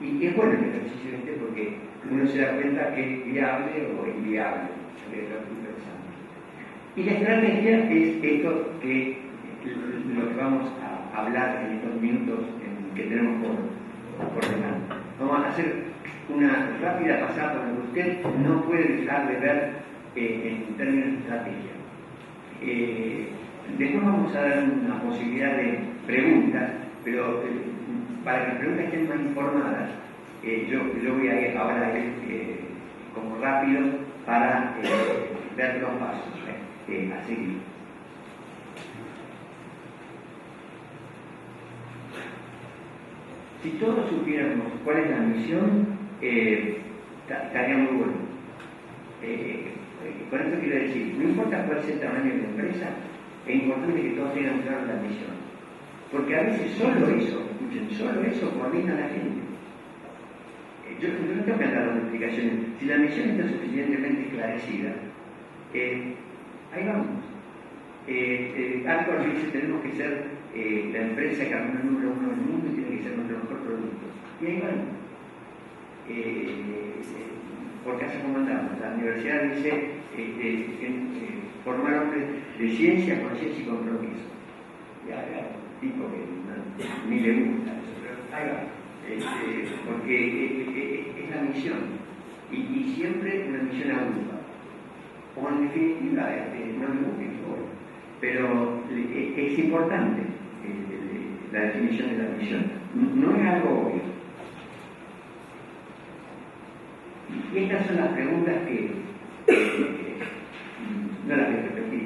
Y es bueno el ejercicio porque uno se da cuenta que es viable o inviable. Y la estrategia es esto que lo que vamos a hablar en estos minutos que tenemos por delante. Vamos a hacer una rápida pasada por lo que usted no puede dejar de ver en términos de estrategia. Después vamos a dar una posibilidad de preguntas, pero para que las preguntas estén más informadas, yo voy a ir ahora como rápido para ver los pasos a seguir. Si todos supiéramos cuál es la misión, estaría muy bueno. Con esto quiero decir, no importa cuál sea el tamaño de la empresa, es importante que todos tengan claro la misión. Porque a veces solo eso, escuchen, solo eso coordina a la gente. Yo no tengo que andar dando explicaciones. Si la misión está suficientemente esclarecida, ahí vamos. Alcor dice tenemos que ser la empresa que arma el número 1 del mundo y tiene que ser nuestro mejor producto. Y ahí vamos. Por casa como andamos. La universidad dice formar hombres de ciencia, conciencia y compromiso. Ya, tipo que ni le gusta eso, pero ahí va. Porque es la misión y siempre una misión aguda o en definitiva no me gusta pero es importante la definición de la misión, no es algo obvio. Y estas son las preguntas que no las voy a repetir,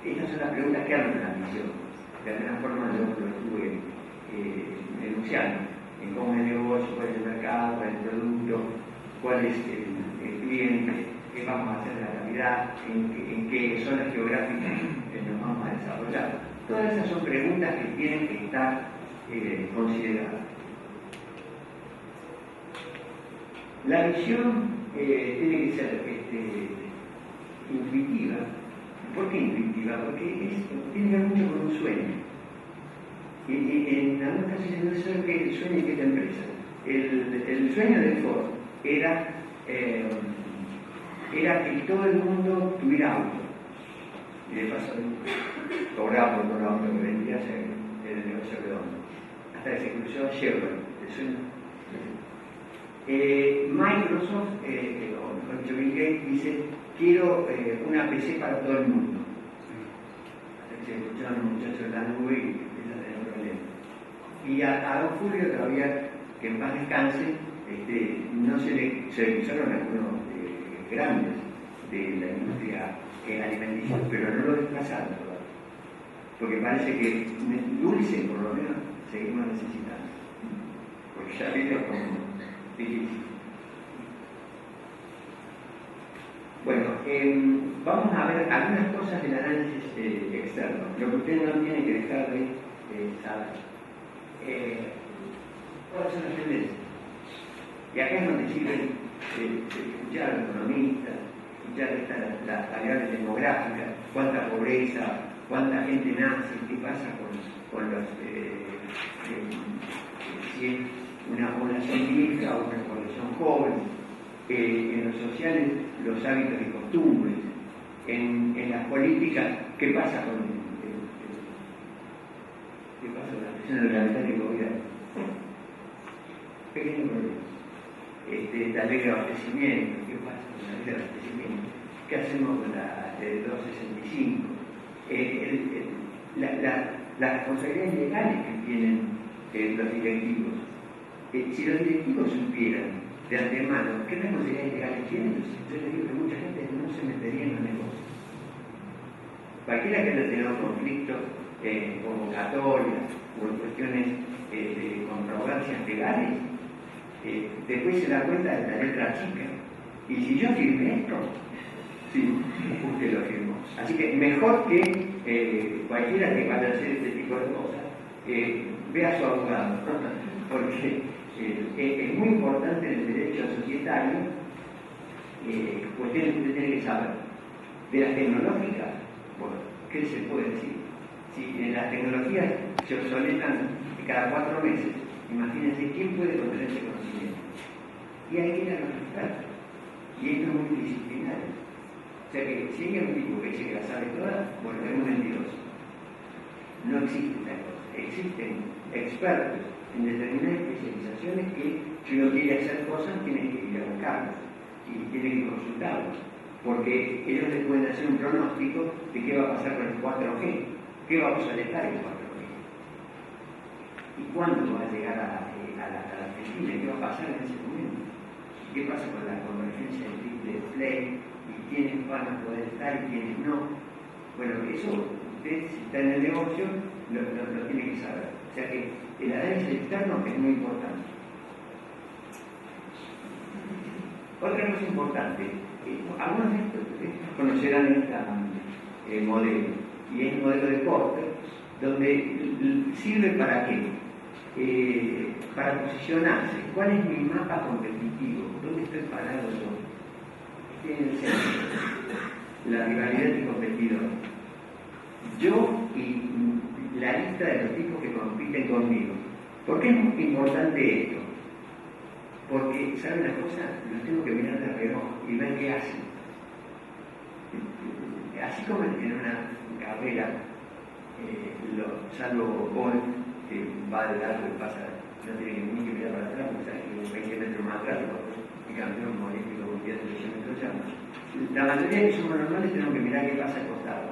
estas son las preguntas que hablan de la misión. De alguna forma yo lo estuve enunciando en cómo es el negocio, cuál es el mercado, cuál es el producto, cuál es el cliente, qué vamos a hacer en la realidad, en qué zonas geográficas nos vamos a desarrollar. Todas esas son preguntas que tienen que estar consideradas. La visión tiene que ser intuitiva. ¿Por qué intuitiva? Porque tiene que ver mucho con un sueño. En algunos casos no sé qué es el sueño y qué es la empresa. El sueño de Ford era que todo el mundo tuviera auto. Y de paso, cobraba por todo el auto que vendía el negocio redondo. Hasta que se cruzó Chevrolet, el sueño. Microsoft, o Bill Gates, dice: quiero una PC para todo el mundo. Hasta que se escucharon los muchachos de la nube y empiezan a tener problemas. Y a Don Fulvio todavía, que en paz descanse, no se le pusieron algunos grandes de la industria alimenticia, pero no lo desplazaron todavía. Porque parece que dulce, por lo menos, seguimos necesitando. Porque ya vino como difícil. Bueno, vamos a ver algunas cosas del análisis externo. Lo que ustedes no tienen que dejar de saber. ¿Cuáles son las tendencias? Y acá es donde sirven escuchar a los economistas, escuchar las variables demográficas, cuánta pobreza, cuánta gente nace, qué pasa con los si es una población vieja o una población joven, en los sociales los hábitos y costumbres, en las políticas, qué pasa con ¿Qué pasa con la presión reglamentaria del gobierno? Pequeño problema. La ley de abastecimiento, ¿qué pasa con la ley de abastecimiento? ¿Qué hacemos con la de 265? Las responsabilidades legales que tienen los directivos. Si los directivos supieran de antemano qué responsabilidades legales tienen, yo les digo que mucha gente no se metería en los negocios. Cualquiera que haya tenido conflictos en convocatorias o en cuestiones de controversias legales, después se da cuenta de la letra chica. Y si yo firmé esto, sí, usted lo firmó. Así que mejor que cualquiera que vaya a hacer este tipo de cosas, vea a su abogado, porque es muy importante en el derecho societario, cuestiones que usted tiene que saber. De las tecnológicas, bueno, ¿qué se puede decir? Si en las tecnologías se obsoletan cada 4 meses, imagínense quién puede contener ese conocimiento. Y hay que ir a los expertos. Y esto es multidisciplinario. O sea que si hay un tipo que dice que la sabe toda, bueno, es un mentiroso. No existe tal cosa. Existen expertos en determinadas especializaciones que, si uno quiere hacer cosas, tiene que ir a buscarlos y tiene que consultarlos. Porque ellos le pueden hacer un pronóstico de qué va a pasar con el 4G, qué va a obsoletar el 4G. ¿Y cuándo va a llegar a la Argentina? ¿Qué va a pasar en ese momento? ¿Qué pasa con la convergencia del triple play? ¿Y quiénes van a poder estar y quiénes no? Bueno, eso usted, si está en el negocio, lo tiene que saber. O sea que el análisis externo es muy importante. Otra cosa importante, algunos de estos conocerán este modelo, y es el modelo de Porter, donde sirve para qué? Para posicionarse. ¿Cuál es mi mapa competitivo? ¿Dónde estoy parado yo? Tiene el centro, la rivalidad de competidores. Yo y la lista de los tipos que compiten conmigo. ¿Por qué es muy importante esto? Porque, ¿saben una cosa? Los tengo que mirar de reloj y ver qué hacen. Así como en una carrera, salvo Paul, que va de largo y pasa, no tiene ni que mirar para atrás, porque sabe que 20 metros más atrás, el campeón olímpico mundial de 8 metros llamas. La mayoría que somos normales tenemos que mirar qué pasa al costado.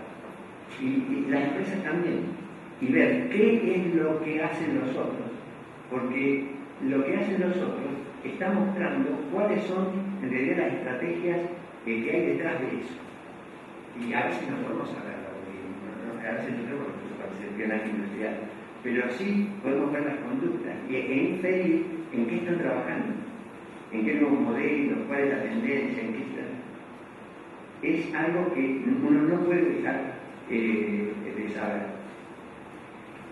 Y las empresas también. Y ver qué es lo que hacen los otros. Porque lo que hacen los otros está mostrando cuáles son en realidad las estrategias que hay detrás de eso. Y a veces no podemos saberlo, a veces no tenemos recursos para hacer espionaje industrial, pero sí podemos ver las conductas e inferir en qué están trabajando, en qué nuevos modelos, cuál es la tendencia, en qué están. Es algo que uno no puede dejar de saber.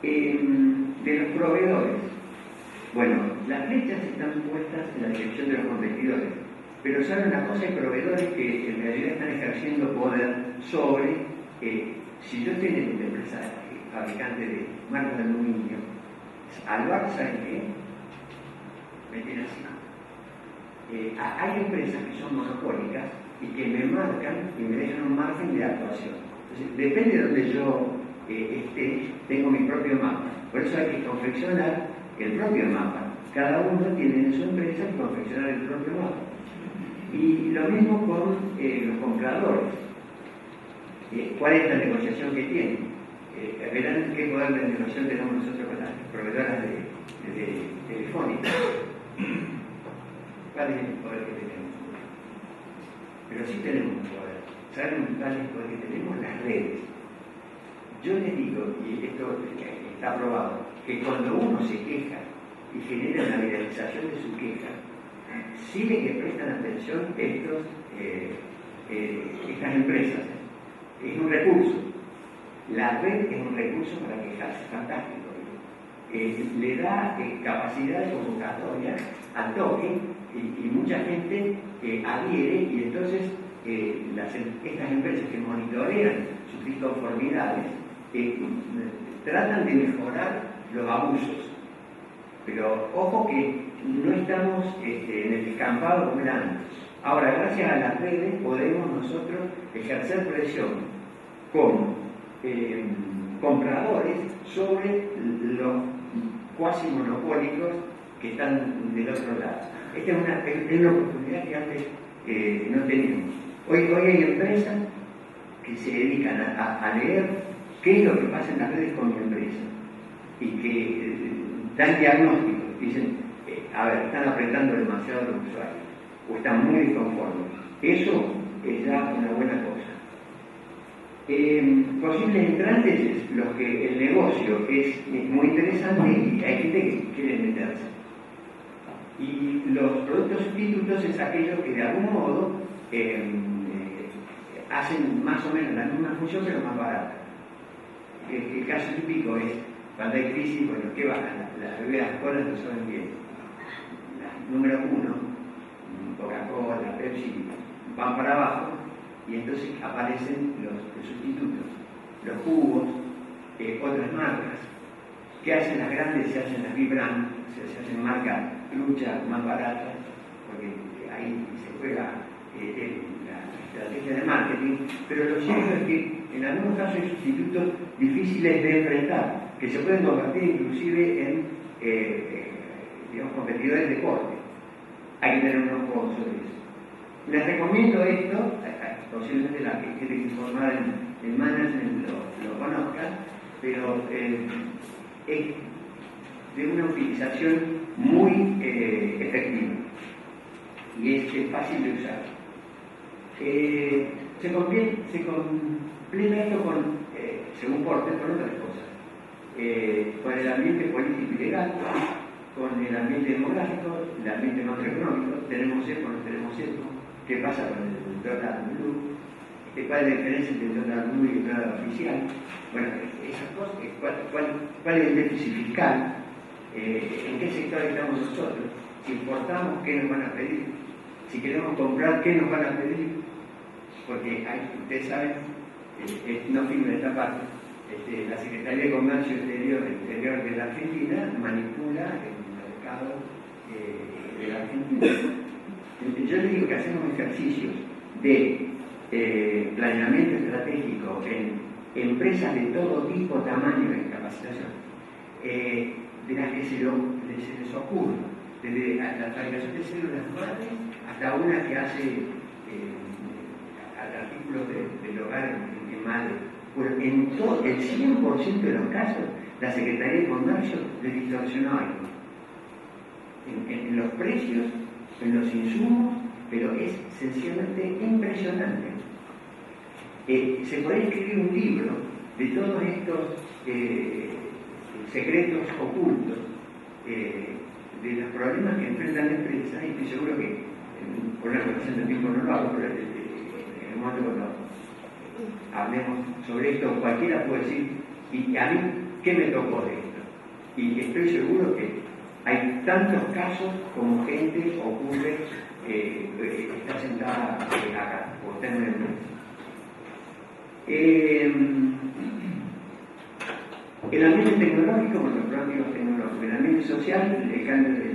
De los proveedores, bueno, las flechas están puestas en la dirección de los competidores, pero saben una cosa, hay proveedores que en realidad están ejerciendo poder sobre, si yo tengo una empresa fabricante de marcas de aluminio, Alvar, ¿saben qué? Me tiene así. Hay empresas que son monopólicas y que me marcan y me dejan un margen de actuación. Entonces, depende de donde yo esté, tengo mi propio mapa. Por eso hay que confeccionar el propio mapa. Cada uno tiene en su empresa que confeccionar el propio mapa. Y lo mismo con los compradores. ¿Cuál es la negociación que tienen? Verán qué poder de negociación tenemos nosotros con las proveedoras de telefónica. ¿Cuál es el poder que tenemos? Pero sí tenemos un poder. ¿Saben cuál es el poder que tenemos? Las redes. Yo les digo, y esto está probado, que cuando uno se queja y genera una viralización de su queja, sí que prestan atención estas empresas. Es un recurso. La red es un recurso para quejarse, fantástico. Le da capacidad de convocatoria al toque y mucha gente adhiere y entonces estas empresas que monitorean sus disconformidades tratan de mejorar los abusos. Pero ojo que no estamos en el descampado como era antes. Ahora, gracias a las redes podemos nosotros ejercer presión como compradores sobre los cuasi monopólicos que están del otro lado. Esta es una oportunidad que antes no teníamos. Hoy hay empresas que se dedican a leer qué es lo que pasa en las redes con mi empresa y que dan diagnósticos. Dicen, a ver, están apretando demasiado a los usuarios o están muy disconformes. Eso es ya una buena cosa. Posibles entrantes es los que el negocio es muy interesante y hay gente que quiere meterse. Y los productos sustitutos es aquello que de algún modo hacen más o menos la misma función pero más barata. El caso típico es cuando hay crisis, bueno, ¿qué bajan? Las bebidas colas lo saben bien. Número 1, Coca-Cola, Pepsi, van para abajo y entonces aparecen los sustitutos, los jugos, otras marcas. ¿Qué hacen las grandes? Se hacen las Vibran, se hacen marcas luchas más baratas, porque ahí se juega la estrategia de marketing, pero lo cierto es que en algunos casos hay sustitutos difíciles de enfrentar, que se pueden convertir inclusive en digamos, competidores de corte. Hay que tener unos ojos sobre eso. Les recomiendo esto, posiblemente la gente que informada en management lo conozca, pero es de una utilización muy efectiva y es fácil de usar. Se completa esto con, según Porter, con otras cosas, con el ambiente político y legal, con el ambiente demográfico, el ambiente macroeconómico, tenemos eco, no tenemos eco, qué pasa con el dólar blue, cuál es la diferencia entre el dólar blue y el dólar oficial, bueno, esas cosas, cuál es el déficit fiscal, en qué sector estamos nosotros, si importamos, qué nos van a pedir, si queremos comprar, qué nos van a pedir, porque ustedes saben, no firme esta parte, la Secretaría de Comercio Exterior de la Argentina manipula el mercado de la Argentina. Yo les digo que hacemos ejercicios de planeamiento estratégico en empresas de todo tipo, tamaño y capacitación, de las que se les ocurre, desde la fabricación de células madres hasta una que hace artículos del hogar en madre. Bueno, en todo, el 100% de los casos, la Secretaría de Comercio les distorsionó algo. En los precios, en los insumos, pero es sencillamente impresionante. Se puede escribir un libro de todos estos secretos ocultos, de los problemas que enfrentan las empresas, y estoy seguro que por una cuestión de tiempo no lo hago, pero en el momento cuando hablemos sobre esto, cualquiera puede decir, y a mí, ¿qué me tocó de esto? Y estoy seguro que hay tantos casos como gente ocurre que está sentada acá, o está en una empresa. El ambiente tecnológico, bueno, los propios tecnológicos, el ambiente social, el cambio de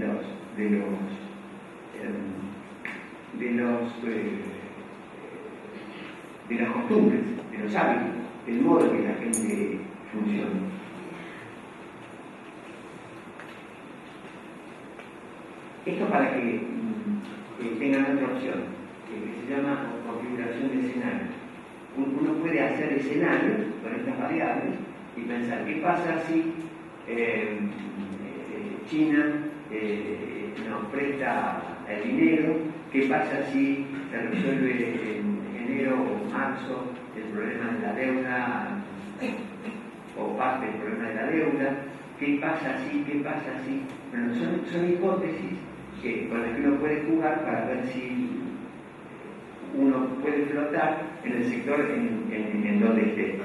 las costumbres, de los hábitos, del modo en que la gente funciona. Esto para que tengan otra opción, que se llama configuración de escenario. Uno puede hacer escenarios con estas variables y pensar qué pasa si China nos presta el dinero, qué pasa si se resuelve en enero o marzo el problema de la deuda o parte del problema de la deuda, qué pasa si, bueno, son hipótesis con las que uno puede jugar para ver si uno puede flotar en el sector en donde esté.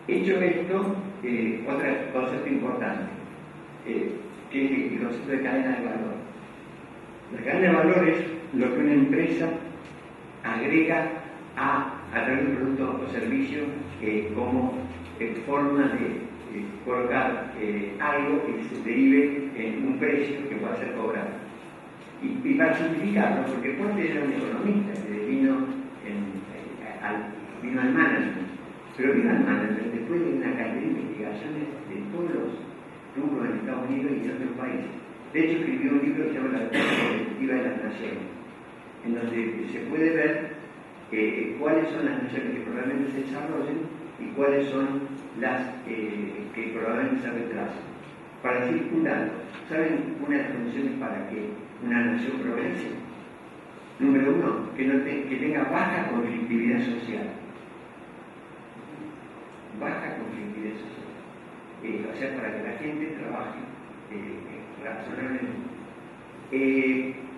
Hecho esto, otro concepto importante, que es el concepto de cadena de valor. La cadena de valor es lo que una empresa agrega a través de un producto o servicio como forma de colocar algo que se derive en un precio que pueda ser cobrado. Y para simplificarlo, porque Porter era un economista que vino al vino el management. Pero vino el management después de una cantidad de investigaciones de todos los rubros en Estados Unidos y en otros países. De hecho, escribió un libro que se llama La Defensa Colectiva de las Naciones, en donde se puede ver cuáles son las naciones que probablemente se desarrollen y cuáles son las que probablemente se retrasen. Para decir un dato, ¿saben una de las condiciones para que una nación progrese? Número uno, que tenga baja conflictividad social. Baja conflictividad social. O sea, para que la gente trabaje razonablemente.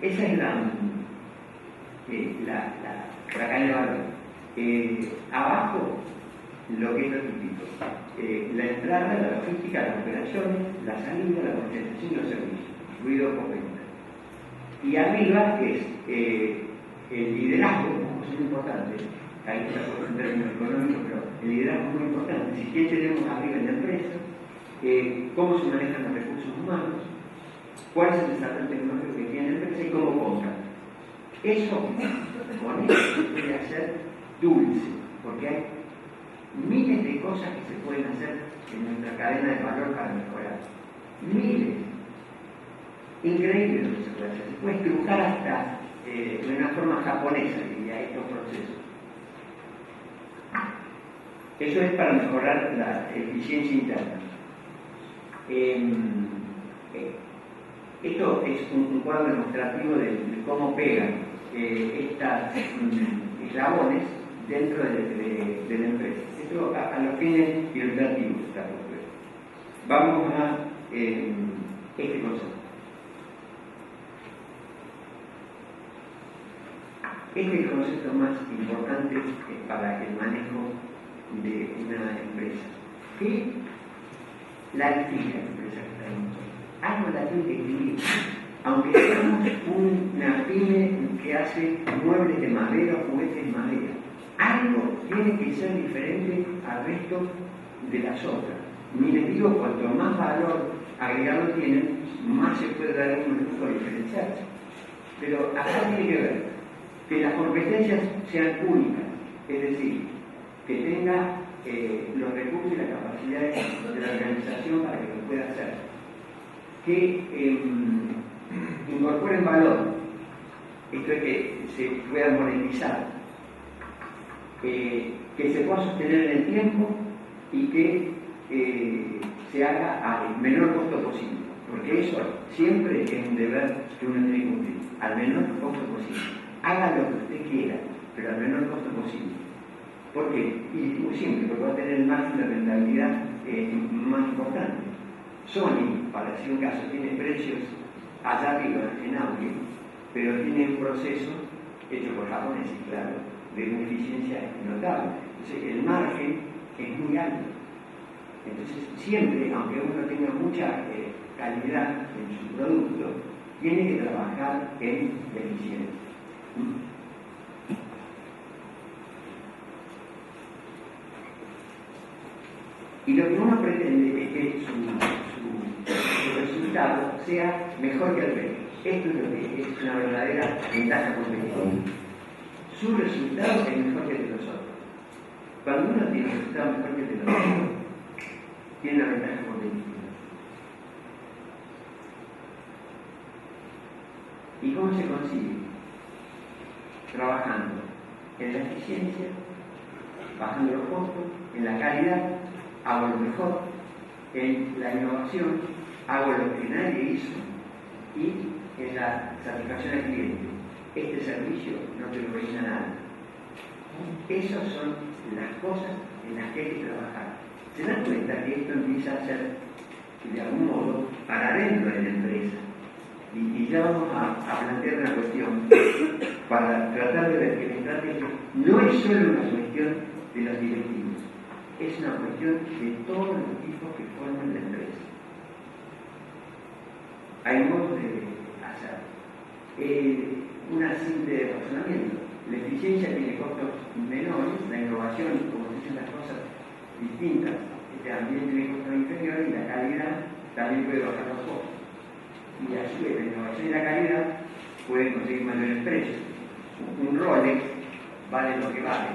Esa es la caña de valor. Abajo, lo que es lo típico. La entrada, la logística, las operaciones, la salida, la concentración y los servicios, ruido por venta. Y arriba es el liderazgo, eso es muy importante. Ahí está en términos económicos, pero el liderazgo es muy importante. Si ¿qué tenemos arriba en la empresa? Cómo se manejan los recursos humanos, cuál es el desarrollo tecnológico que tiene la empresa y cómo compra. Eso, con eso se puede hacer dulce, porque hay miles de cosas que se pueden hacer en nuestra cadena de valor para mejorar. Miles. Increíble lo que se puede hacer. Se puede estrujar hasta de una forma japonesa, diría, estos procesos. Eso es para mejorar la eficiencia interna. Esto es un cuadro demostrativo de cómo pegan estas eslabones dentro de la empresa. Esto a los fines ilustrativos está propuesto. Vamos a este concepto. Este es el concepto más importante para el manejo de una empresa. ¿Qué la explica la empresa que está en nosotros? Algo la tiene que escribir. Aunque seamos una pyme que hace muebles de madera o juguetes de madera, algo tiene que ser diferente al resto de las otras. Ni les digo, cuanto más valor agregado tienen, más se puede dar un lujo de diferenciarse. Pero acá tiene que ver que las competencias sean únicas, es decir, que tenga los recursos y las capacidades de la organización para que lo pueda hacer, que incorporen valor, esto es que se pueda monetizar, que se pueda sostener en el tiempo y que se haga al menor costo posible, porque eso siempre es un deber que uno tiene que cumplir, al menor costo posible. Haga lo que usted quiera, pero al menor costo posible. ¿Por qué? Y muy simple, porque va a tener el margen de rentabilidad más importante. Sony, para decir un caso, tiene precios allá arriba en audio, pero tiene un proceso hecho por japoneses, claro, de una eficiencia notable. Entonces, el margen es muy alto. Entonces, siempre, aunque uno tenga mucha calidad en su producto, tiene que trabajar en la eficiencia. Y lo que uno pretende es que su resultado sea mejor que el resto. Esto es lo que es una verdadera ventaja competitiva. Su resultado es mejor que el de los otros. Cuando uno tiene un resultado mejor que el de los otros, tiene una ventaja competitiva. ¿Y cómo se consigue? Trabajando en la eficiencia, bajando los costos, en la calidad, hago lo mejor, en la innovación, hago lo que nadie hizo, y en la satisfacción al cliente. Este servicio no te lo brinda nada. Esas son las cosas en las que hay que trabajar. Se dan cuenta que esto empieza a ser, de algún modo, para dentro de la empresa. Y ya vamos a plantear una cuestión para tratar de ver que la estrategia no es solo una cuestión de los directivos, es una cuestión de todos los tipos que forman la empresa. Hay modos de hacer. Una simple razonamiento. La eficiencia tiene costos menores, la innovación, como dicen las cosas distintas, también tiene costos inferiores y la calidad también puede bajar los costos. Y a su vez la innovación y la calidad pueden conseguir mayores precios. Un Rolex vale lo que vale.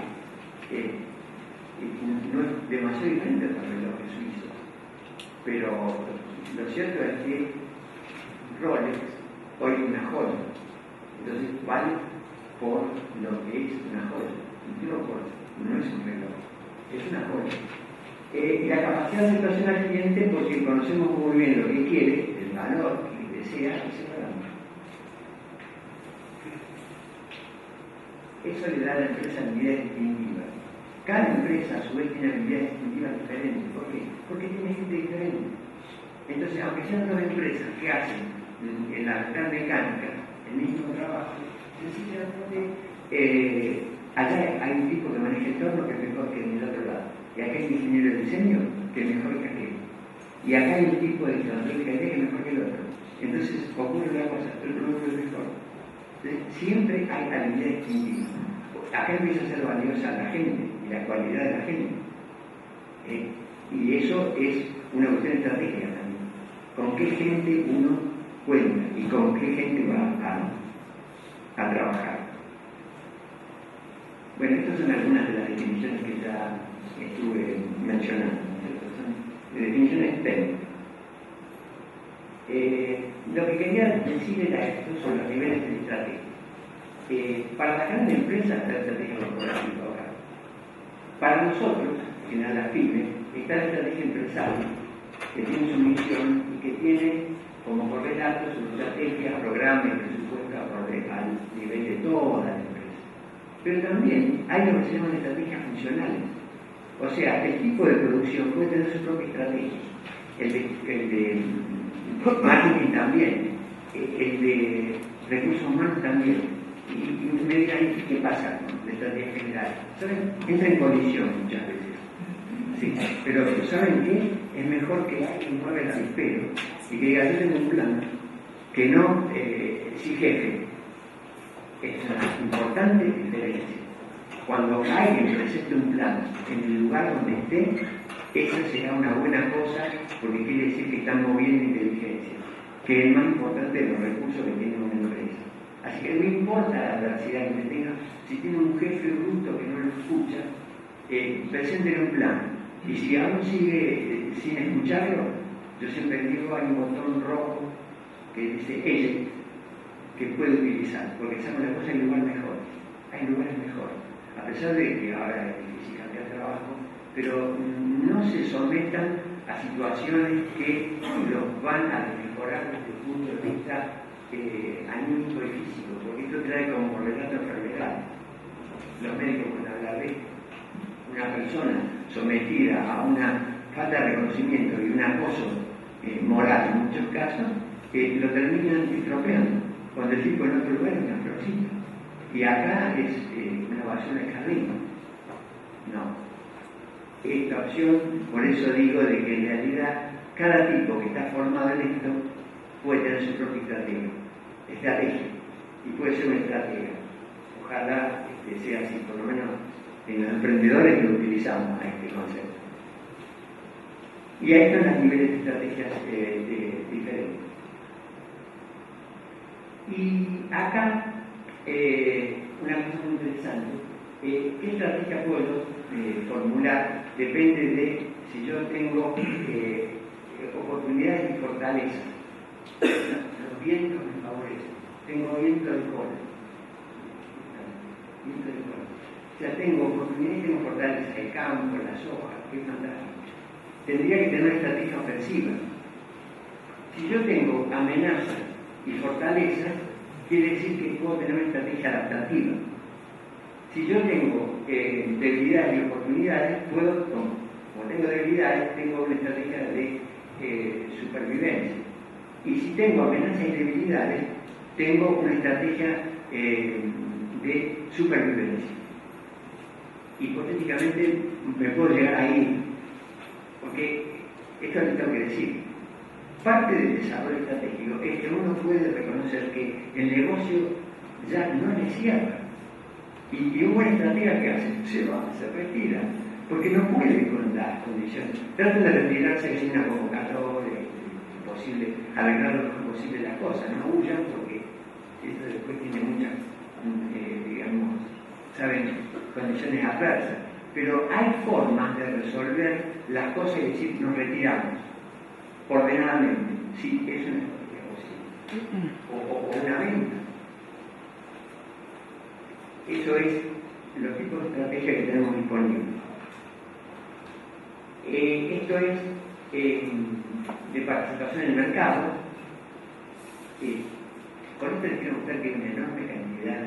no es demasiado diferente a los relojes suizos, pero lo cierto es que Rolex hoy es una joya, entonces vale por lo que es una joya, no es un reloj, es una joya. Y la capacidad de aceptación al cliente, porque conocemos muy bien lo que quiere, el valor que desea, y se lo damos. Eso le da a la empresa habilidades distintivas. Cada empresa a su vez tiene habilidades distintivas diferentes. ¿Por qué? Porque tiene gente diferente. Entonces, aunque sean dos empresas que hacen en la gran mecánica el mismo trabajo, sencillamente allá hay un tipo que maneja el torno que es mejor que en el otro lado. Y acá hay un ingeniero de diseño que es mejor que aquel. Y acá hay un tipo de control de calidad que es mejor que el otro. Entonces ocurre una cosa, el producto es mejor. Entonces, siempre hay habilidades distintivas. Acá empieza a ser valiosa la gente y la cualidad de la gente. Y eso es una cuestión estratégica también. Con qué gente uno cuenta y con qué gente va a trabajar. Bueno, estas son algunas de las definiciones que ya estuve mencionando. Son definiciones técnicas. Lo que quería decir era esto sobre los niveles de estrategia. Para la gran empresa está la estrategia corporativa ahora. Para nosotros, en la pyme, está la estrategia empresaria, que tiene su misión y que tiene como correlato su estrategia, programa y presupuesto al nivel de toda la empresa. Pero también hay lo que se llaman estrategias funcionales. O sea, el tipo de producción puede tener su propia estrategia. El de marketing también, el de recursos humanos también. Y me dirán, ¿qué pasa con la estrategia general? ¿Saben? Entra en colisión muchas veces. Sí, pero ¿saben qué? Es mejor que alguien mueva el avispero y que diga, yo tengo un plan, que no, sí jefe. Es una importante diferencia. Cuando alguien presente un plan en el lugar donde esté, esa será una buena cosa porque quiere decir que están moviendo inteligencia, que es el más importante de los recursos que tiene una empresa. Así que no importa la adversidad que tenga, si tiene un jefe bruto que no lo escucha, presente un plan. Y si aún sigue sin escucharlo, yo siempre digo, hay un botón rojo que dice ella, que puede utilizar, porque sabe una cosa, hay lugares mejores, hay lugares mejores. A pesar de que ahora es difícil cambiar trabajo, pero no se sometan a situaciones que los van a mejorar desde el punto de vista anímico y físico, porque esto trae como relato enfermedad. Los médicos pueden hablar de una persona sometida a una falta de reconocimiento y un acoso moral en muchos casos, que lo terminan estropeando, cuando el tipo en otro lugar es una florcita. Y acá es una basura de jardín. No. Esta opción, por eso digo de que en realidad cada tipo que está formado en esto puede tener su propia estrategia, y puede ser una estrategia. Ojalá sea así, por lo menos en los emprendedores que utilizamos a este concepto. Y ahí están los niveles de estrategias diferentes. Y acá, una cosa muy interesante, ¿qué estrategia puedo formular? Depende de si yo tengo oportunidades y fortalezas. Los vientos me favorecen. Tengo viento de cola. Viento de cola. O sea, tengo oportunidades y tengo fortalezas. El campo, las hojas, que es fantástico. Tendría que tener una estrategia ofensiva. Si yo tengo amenazas y fortalezas, quiere decir que puedo tener una estrategia adaptativa. Si yo tengo debilidades y oportunidades, como tengo debilidades, tengo una estrategia de supervivencia. Y si tengo amenazas y debilidades, tengo una estrategia de supervivencia. Hipotéticamente me puedo llegar a ir, porque esto es lo que tengo que decir. Parte del desarrollo estratégico es que uno puede reconocer que el negocio ya no le cierra. Y un buen estratega, ¿qué hace? Se retira, porque no puede con las condiciones. Trata de retirarse sin una convocatoria, posible, arreglar lo mejor posible las cosas, no huyan, porque esto después tiene muchas, digamos, saben, condiciones adversas. pero hay formas de resolver las cosas y decir, nos retiramos ordenadamente. Sí, es una estrategia posible. O una venta. Eso es los tipos de estrategias que tenemos disponibles. Esto es de participación en el mercado. Con esto les quiero mostrar que hay una enorme cantidad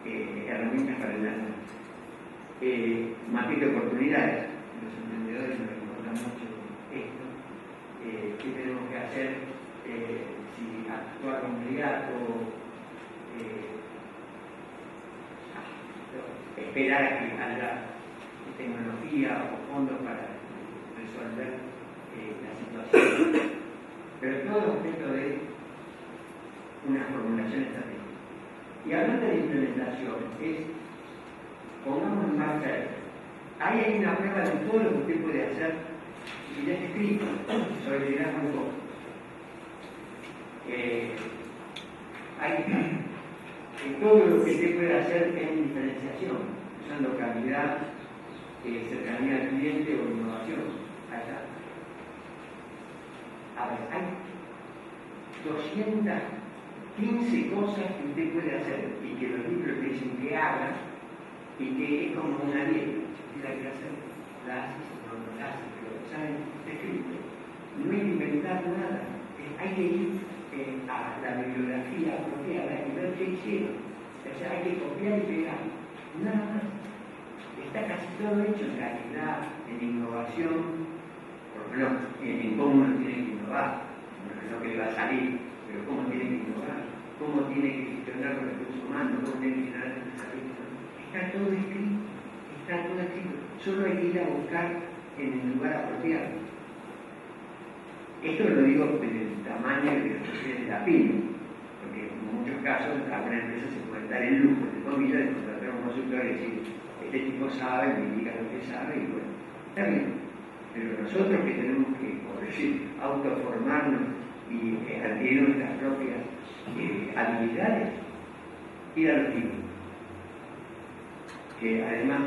de herramientas para el análisis. Matriz de oportunidades. Los emprendedores nos importa mucho esto. ¿Qué tenemos que hacer si actuar como candidato? Esperar a que haya tecnología o fondos para resolver la situación. Pero todo objeto de una formulación estratégica. Y hablando de implementación, pongamos en marcha esto. Ahí hay una prueba de todo lo que usted puede hacer y ya está escrito sobre liderazgo en costo. En todo lo que usted puede hacer en diferenciación, usando calidad, cercanía al cliente o innovación. Allá. A ver, hay 215 cosas que usted puede hacer y que los libros le dicen que haga y que es como una dieta. Si la quiere hacer, la hace, no la hace, pero saben, está escrito. No hay que inventar nada. Hay que ir a la bibliografía apropiada y ver qué hicieron. O sea, hay que copiar y pegar. Nada más. Está casi todo hecho en calidad, en innovación, no, en cómo uno tiene que innovar, no que le va a salir, pero cómo tiene que innovar, cómo tiene que gestionar los recursos humanos, cómo tiene que generar el desarrollo. Está todo escrito, solo hay que ir a buscar en el lugar apropiado. Esto lo digo en el tamaño de las posibilidades de la pyme, porque en muchos casos alguna empresa se puede dar el lujo, de comillas, de contratar a un consultor y decir, este tipo sabe, me indica lo que sabe, y bueno, está bien. Pero nosotros que tenemos que, por decir, autoformarnos y adquirir nuestras propias habilidades, ir a los libros. Que además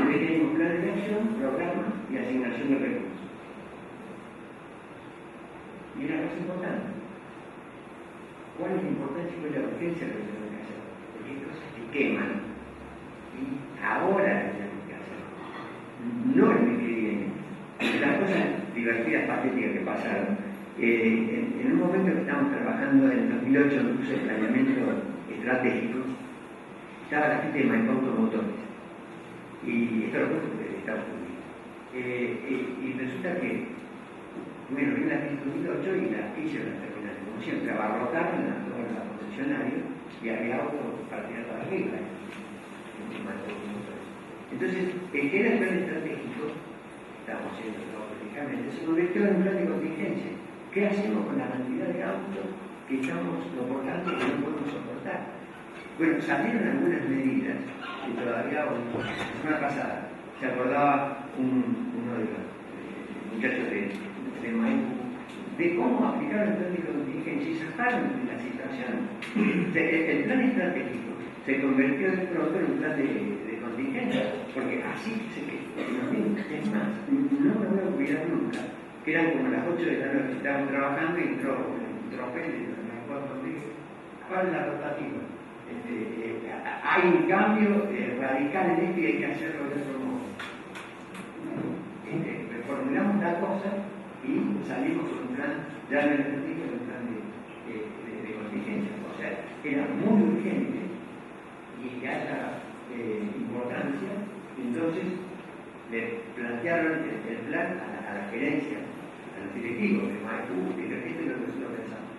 tenemos plan de acción, programa y asignación de recursos. Y una cosa importante, ¿cuál es la importancia y cuál es la urgencia de lo que tenemos que hacer? Porque hay cosas que queman y ahora las tenemos que hacer, no el mes que viene. Las cosas divertidas, patéticas que pasaron. En un momento que estábamos trabajando en el 2008 en un curso de planeamiento estratégico, estaba la gente de Maipú Automotores. Y esto lo cuento de Estados Unidos. Y resulta que, bueno, vino la crisis 2008 y la crisis la terminaron, como siempre, abarrotaron a toda la concesionaria y había autos para tirar para arriba. Entonces, el que era el plan estratégico, estamos haciendo lógicamente, se convirtió en un plan de contingencia. ¿Qué hacemos con la cantidad de autos que estamos soportando y que no podemos soportar? Bueno, salieron algunas medidas que todavía, la semana pasada, se acordaba uno de los muchachos de Maipú de cómo aplicar el plan de contingencia y sacaron de la situación. El plan estratégico se convirtió de pronto en un plan de contingencia, porque así se quedó. Es más, no me voy a olvidar nunca, que eran como las 8 de la noche, estaban trabajando y entró un tropel y no me acuerdo dónde. ¿Cuál es la rotativa? Hay un cambio radical en esto y hay que hacerlo de otro modo. Reformulamos la cosa y salimos con un plan, ya no estratégico, un plan de contingencia. O sea, era muy urgente y que haya importancia. Entonces, le plantearon el plan a la gerencia, a los directivos de Maipú, y esto es lo que nosotros pensamos.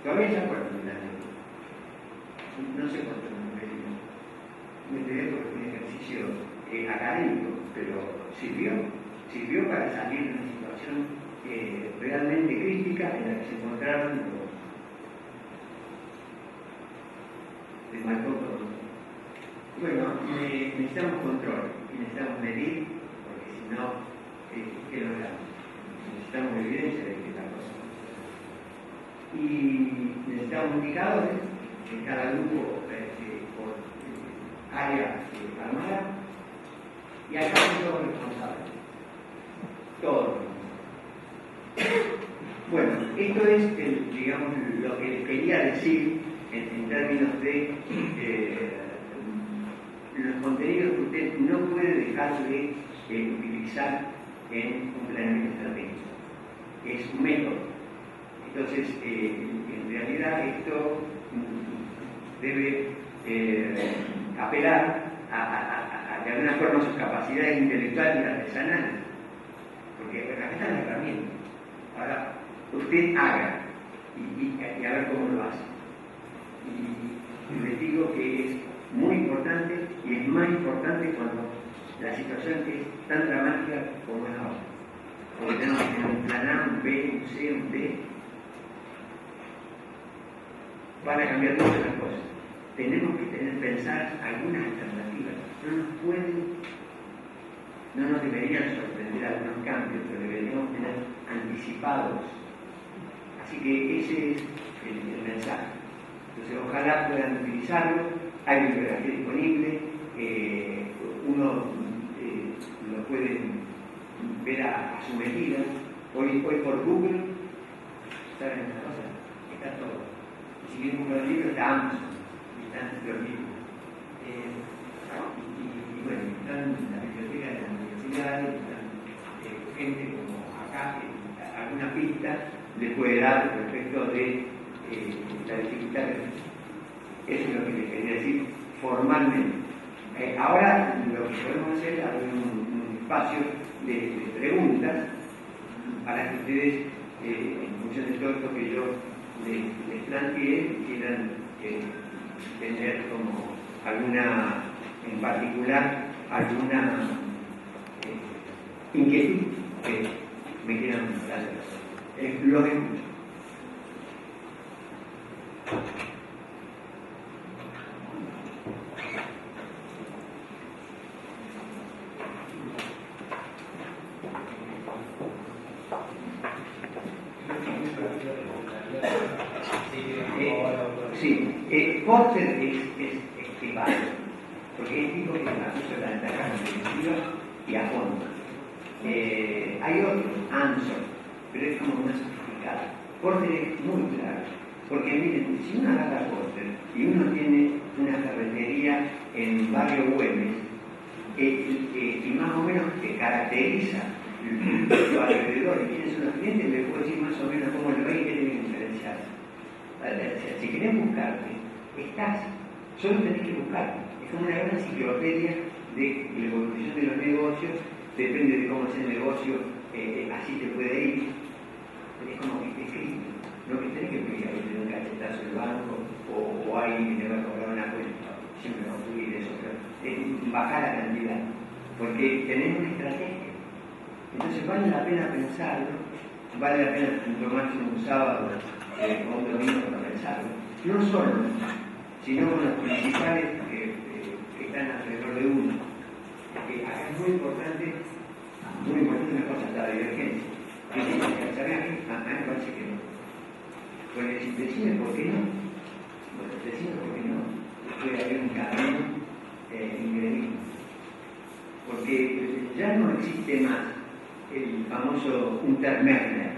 Todavía se acuerdan de la ley. No sé cuánto me enteré porque fue un ejercicio académico, pero sirvió para salir de una situación realmente crítica en la que se encontraron los de Maipú. Bueno, necesitamos control y necesitamos medir, porque si no, ¿qué logramos? Necesitamos evidencia de que la cosa no. Y necesitamos indicadores en cada grupo por área armada, y acá son todos responsables. Todos. Bueno, esto es, digamos, lo que les quería decir en términos de los contenidos que usted no puede dejar de utilizar en un planeamiento estratégico. Es un método. Entonces, en realidad esto debe apelar a de alguna forma sus capacidades intelectuales y artesanales, porque acá está la herramienta. Ahora, usted haga y a ver cómo lo hace. Y les digo que es muy importante, y es más importante cuando la situación es tan dramática como es ahora. Porque tenemos que tener un plan A, un B, un C, un D. Van a cambiar muchas las cosas. Tenemos que pensar algunas alternativas. No nos deberían sorprender algunos cambios, pero deberíamos tener anticipados. Así que ese es el mensaje. Entonces, ojalá puedan utilizarlo. Hay bibliografía disponible. Uno lo puede ver a su medida. Hoy por Google, ¿saben esta cosa? Está todo. Si quieren buscar el libro, está Amazon. Están los libros. Y bueno, están en la biblioteca de la universidad, están gente como acá, que alguna pista les puede dar respecto de la dificultad. Eso es lo que les quería decir formalmente. Ahora lo que podemos hacer es abrir un espacio de preguntas para que ustedes, en función de todo esto que yo les planteé, quieran tener como alguna, en particular, alguna inquietud que me quieran hacer. Los escucho. Porter es estimado, porque es tipo que acusa la ventaja competitiva y a fondo. Hay otro, Anson, pero es como más sofisticado. Porter es muy claro, porque miren, si uno agarra Porter y uno tiene una ferretería en Barrio Güemes, y más o menos te caracteriza los alrededores, quiénes son los clientes, le puedo decir más o menos cómo lo ve y qué deben diferenciar. Si querés buscarte, solo tenés que buscarte. Es como una gran enciclopedia de la evolución de los negocios, depende de cómo es el negocio, así te puede ir. Es como que está escrito. Lo que tenés que pedir es tener un cachetazo del banco o alguien que te va a cobrar una cuenta. Siempre va a subir eso, pero es bajar la cantidad. Porque tenés una estrategia. Entonces vale la pena pensarlo, vale la pena tomarse un sábado o un domingo para pensarlo. No solo, sino con los principales que están alrededor de uno. Acá es muy importante una cosa, la divergencia. Que si a mí me parece que no. Porque si decime por qué no, puede haber un camino increíble. Porque ya no existe más el famoso Untermechner,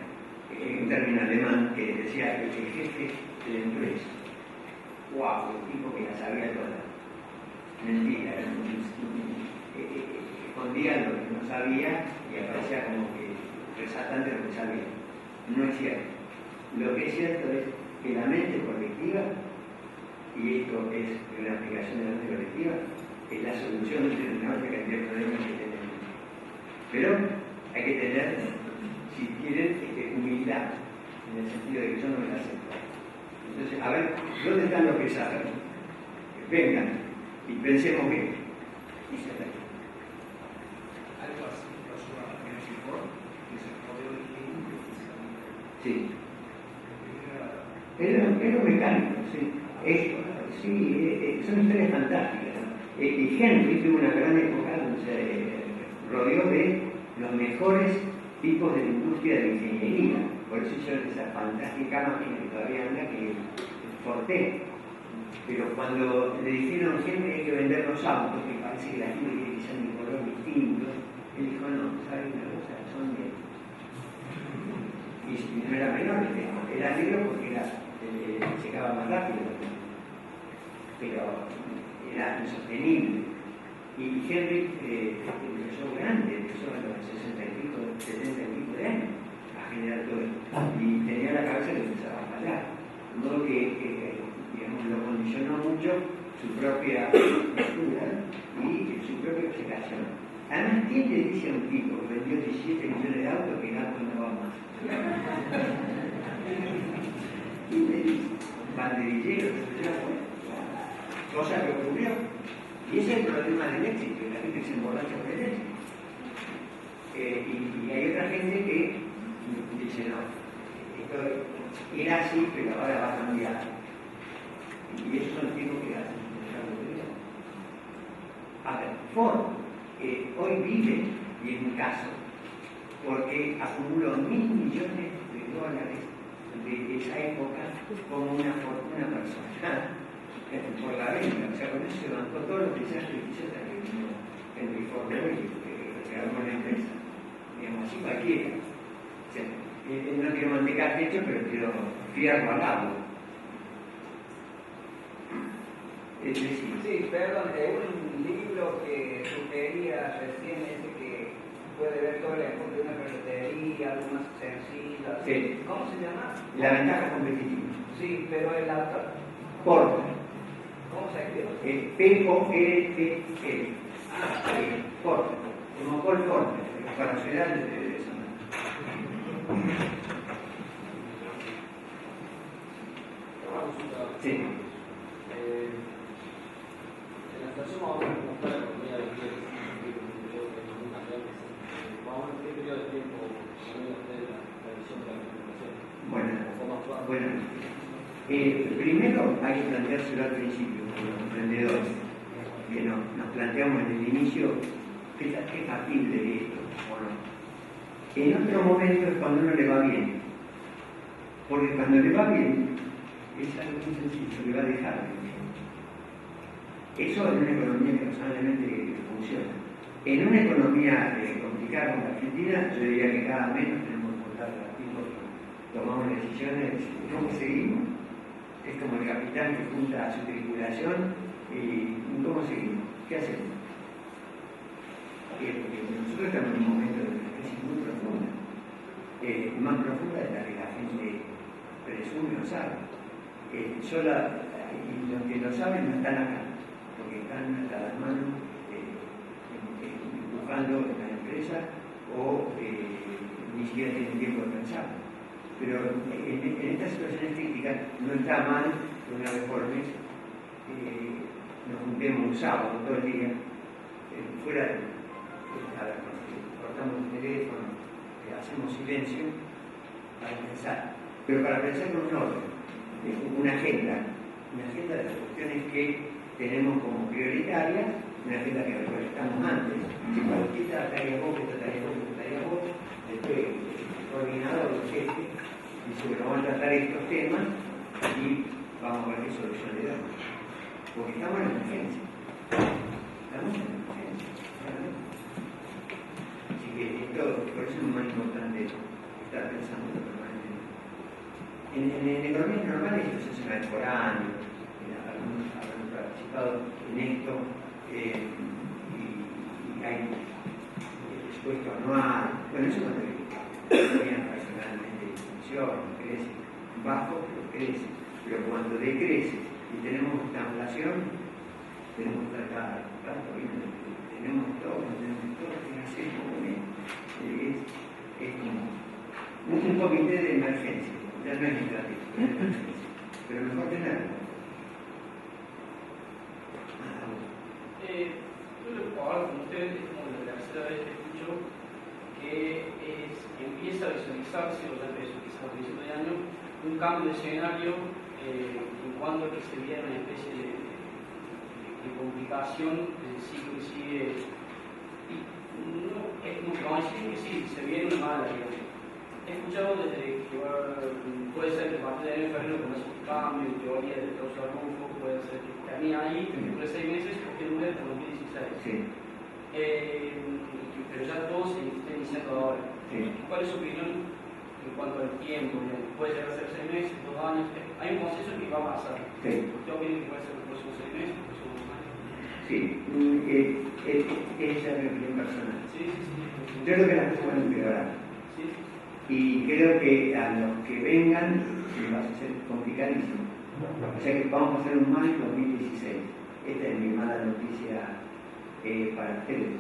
un término alemán que decía el jefe de la empresa. ¡Wow! El tipo que la sabía toda. Mentira, escondía lo que no sabía y aparecía como que resaltante lo que sabía. No es cierto. Lo que es cierto es que la mente colectiva, y esto es una aplicación de la mente colectiva, es la solución de una alta cantidad de problemas que tenemos. Pero hay que tener, si quieren, humildad, en el sentido de que yo no me la acepto. Entonces, a ver, ¿dónde están los que saben? Vengan y pensemos bien. Algo así pasó en el Gijón, que se rodeó de gente. Sí. Era un mecánico, sí. Son historias fantásticas. Y Henry tuvo una gran época donde se rodeó de los mejores tipos de la industria de la ingeniería. Por eso hicieron esa fantástica máquina que todavía anda, que es Forte. pero cuando le dijeron siempre hay que vender los autos, que parece que la gente quiere que sean de color distinto, él dijo, no, ¿sabes una cosa? Son de... Y no era menor el tema, era negro porque llegaba más rápido, pero era insostenible. Y Henry empezó grande, empezó a los 60 y pico, 70 y pico de años a generar todo esto. Y tenía la cabeza que empezaba a fallar. De modo que digamos, lo condicionó mucho su propia postura y su propia observación. Además, ¿quién le dice a un tipo que vendió 17 millones de autos que el auto no va más? ¿Quién le dice? Banderillero, cosa que ocurrió. Y ese es el problema del éxito, que la gente se emborracha por el éxito. Y hay otra gente que dice, no, esto era así, pero ahora va a cambiar. Y esos son tipos que hacen. A ver, Ford hoy vive, y es mi caso, porque acumuló $1.000 millones de esa época como una fortuna personal por la venta. O sea, con eso se bancó todos los desastres que vino Henry Ford que armó la empresa. Digamos, así cualquiera. O sea, él no quiero mantecar techo, pero quiero fierro al agua. Es decir, sí, perdón, un libro que sugería recién ese que puede ver todo el enfoque de una ferretería, algo más sencillo. Sí. ¿Cómo se llama? La ventaja competitiva. Sí, pero el autor. Porter. ¿Cómo se escribe? P-O-R-T-L. Porter. Como Paul Porter, para la ciudad de eso. Sí. En la estación vamos a mostrar la economía del tiempo. Vamos a ver qué periodo de tiempo también ustedes la visión de la comunicación. Bueno. Primero hay que planteárselo al principio, como los emprendedores, que nos planteamos en el inicio qué es factible de esto o no. En otro momento es cuando uno le va bien, porque cuando le va bien es algo muy sencillo, le va a dejar bien. Eso en una economía que razonablemente funciona. En una economía complicada como la Argentina, yo diría que cada menos tenemos que contar a tipos que tomamos decisiones de cómo seguimos. Es como el capitán que junta a su tripulación y cómo seguimos, ¿qué hacemos? Porque nosotros estamos en un momento de una crisis muy profunda, más profunda de la que la gente presume o sabe. Y los que lo saben no están acá, porque están hasta las manos empujando en la empresa o ni siquiera tienen tiempo de pensar. Pero en estas situaciones críticas no está mal que una vez por mes nos juntemos un sábado todo el día fuera cortamos el teléfono, hacemos silencio para pensar, pero para pensar con un orden, una agenda de las cuestiones que tenemos como prioritarias, una agenda que recolectamos antes, si cualquier tarea vos, después coordinador o jefe dice, bueno, vamos a tratar estos temas y vamos a ver qué solución le damos. Porque estamos en emergencia. Así que esto, por eso es más importante estar pensando permanentemente. En economías normales esto se hace una vez por año, algunos habrán participado en esto y hay presupuesto anual. Bueno, eso no te economía personalmente crece, bajo, pero crece. Pero cuando decrece y tenemos esta inflación, tenemos que tratar tenemos todo, ¿qué hacemos? Es como un comité de emergencia, ya no es estratégico, pero mejor tenerlo. Ahora con ustedes, es como la tercera vez que escucho que empieza a visualizarse, o ya empezó quizás a principios de año, un cambio de escenario en cuanto a que se viera una especie de complicación del ciclo que sigue. Y no, es como que vamos a decir que sí, se viene una mala vida. He escuchado desde que puede ser que a partir de año en febrero comienza un cambio, teoría de causa rumbo, puede ser que termine ahí, que dure 6 meses o que dure hasta 2016. Sí. Pero ya todos se está iniciando ahora. Sí. ¿Cuál es su opinión en cuanto al tiempo? ¿Puede llegar a ser 6 meses, 2 años? Hay un consenso que va a pasar. Sí. ¿Usted opina que puede ser los próximos 6 meses, los próximos 2 años? Sí, esa es mi opinión personal. Sí. Yo creo que las cosas van a empeorar. Sí. Y creo que a los que vengan les va a ser complicadísimo. O sea que vamos a hacer un mal 2016. Esta es mi mala noticia para ustedes.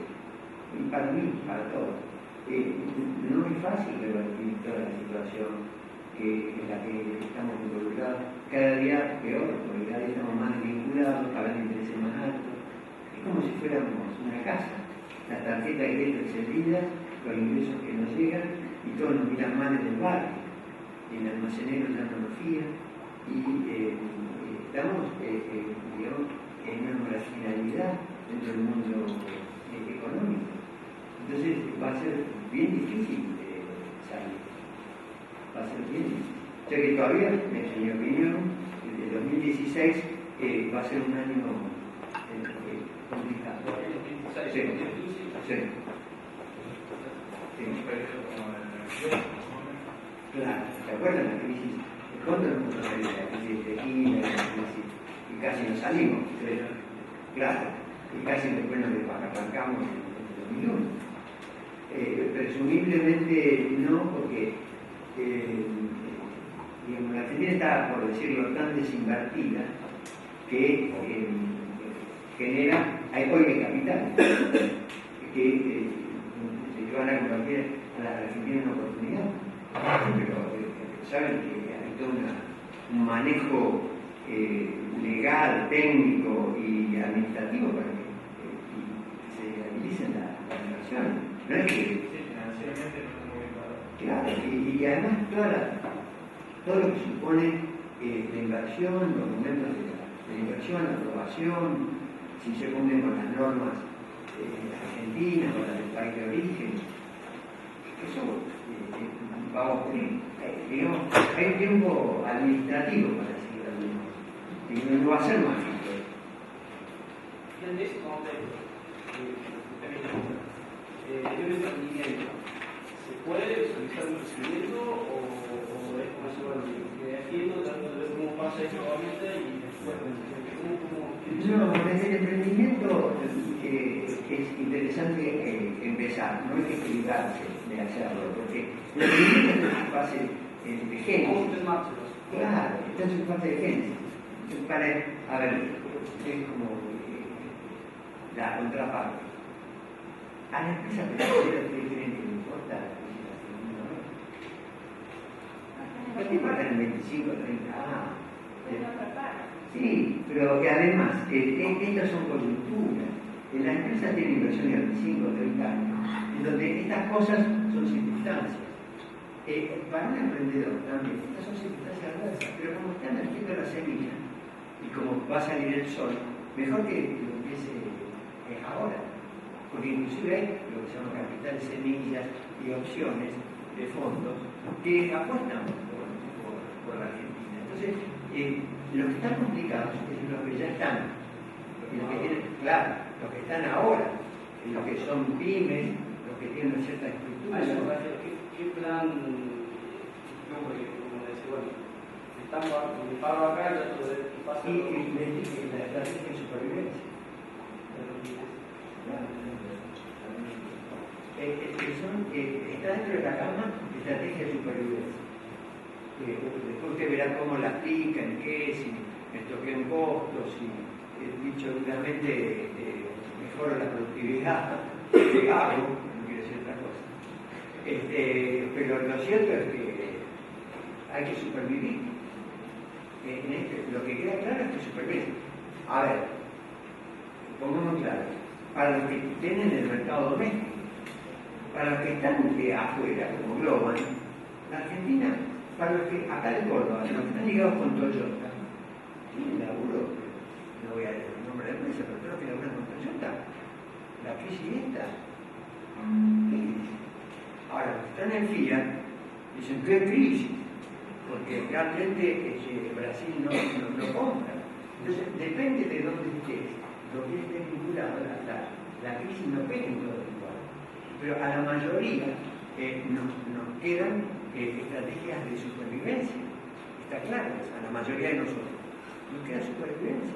Y para mí, para todos. No es fácil revertir toda la situación en la que estamos involucrados. Cada día peor, porque cada día estamos más vinculados, cada vez intereses más altos. Es como si fuéramos una casa. Las tarjetas de crédito encendidas, los ingresos que nos llegan, y todos nos miran mal en el barrio. El almacenero ya no nos fía, y estamos, digamos, en una marginalidad dentro del mundo económico. Entonces va a ser bien difícil salir. Va a ser bien difícil. O sea que todavía, en mi opinión, el 2016 va a ser un año complicado. Sí. Sí. Claro, ¿se acuerdan la crisis? ¿Cuándo nos puso la crisis de tequila, la crisis? Y casi nos salimos. Claro, y casi después nos arrancamos en el 2001. Presumiblemente no, porque digamos, la Argentina está, por decirlo, tan desinvertida que genera, hay hoy de capital, que se van a convertir a la Argentina en una oportunidad. Pero saben que hay todo un manejo legal, técnico y administrativo para que se realicen las inversiones. No es que financieramente no está muy bien parado. claro, y además todo lo que supone la inversión, los momentos de la inversión, la aprobación, si se cumplen con las normas argentinas o las del país de origen, eso va a ocurrir. Digamos, hay un tiempo administrativo para decir algo, y no va a ser mágico. En ese contexto, de un emprendimiento, ¿se puede visualizar un crecimiento o es como si bueno, haciendo, tratando de ver cómo pasa económicamente y después No, desde el emprendimiento es interesante empezar, no hay que privarse de hacerlo, porque el emprendimiento está en su fase de génesis. Claro, está en su fase de génesis. A ver, es como la contraparte. A la empresa financiera ustedes creen que le importa la licitación, ¿no? ¿Por qué pagan 25 o 30 años? Sí, pero que además, estas son coyunturas. Las empresas tienen inversiones de 25 o 30 años, en donde estas cosas son circunstancias. Para un emprendedor también, estas son circunstancias adversas, pero como está emergiendo la semilla y como va a salir el sol, mejor que lo empiece ahora. Porque inclusive hay lo que se llama capital semillas y opciones de fondos que apuestan por la Argentina. Entonces, los que están complicados es los que ya están, los que tienen, claro, los que están ahora, los que son pymes, los que tienen una cierta estructura. ¿Qué plan, como decir, bueno, me paro acá, ya todo pasa? Y les dije la estrategia de supervivencia. Está dentro de la gama de estrategia de supervivencia. Después usted verá cómo la aplica, en qué, si me toqué en costos, si dicho duramente mejoro la productividad, que hago, no quiero decir otra cosa. Pero lo cierto es que hay que supervivir. Lo que queda claro es que supervivir. A ver, pongamos claro, para los que tienen el mercado doméstico, para los que están afuera, como Global, la Argentina, para los que acá en Córdoba, los que están ligados con Toyota, tienen laburo, no voy a decir el nombre de la empresa, pero creo que laburan con Toyota, la crisis esta, crisis. Ahora, los que están en FIA, dicen, ¿qué crisis? Porque realmente Brasil no compra. Entonces, depende de dónde estés, lo que esté vinculado, la crisis no pega en todo igual. Pero a la mayoría nos quedan estrategias de supervivencia. Está claro, a la mayoría de nosotros. Nos queda supervivencia.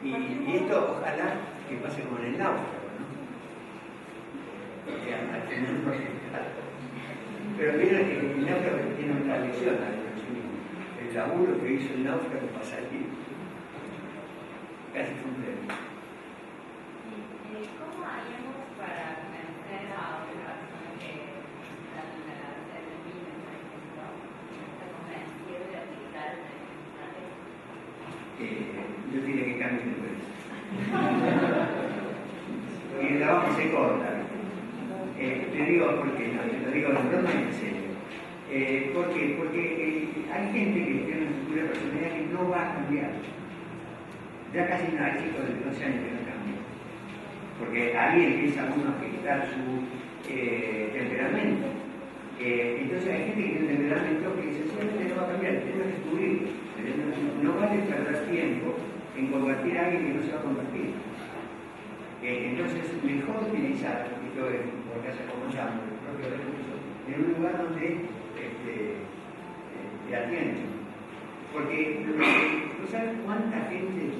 Y esto ojalá que pase como en el náufrago, ¿no? Porque al final no se trata. Pero mira que el náufrago tiene una lección al mismo. El laburo que hizo el náufrago para salir casi fue un premio. ¿Cómo haríamos para convencer a otras personas que la tolerancia del vino, por ejemplo, está convencido de utilizar el Yo diría que cambie de precio. Y el trabajo se corta. Te digo por qué, no, te lo digo de broma y en serio. ¿Por qué? Porque hay gente que tiene una estructura de personalidad que no va a cambiar. Ya casi no hay chicos de 12 años que no cambian. Porque ahí empieza uno a afectar su temperamento. Entonces hay gente que tiene un temperamento que sencillamente no va a cambiar, tiene que descubrirlo. No vale perder tiempo en convertir a alguien que no se va a convertir. Entonces, mejor utilizar, esto es por casa como llamo, el propio recurso, en un lugar donde te atienden. Porque, ¿tú sabes cuánta gente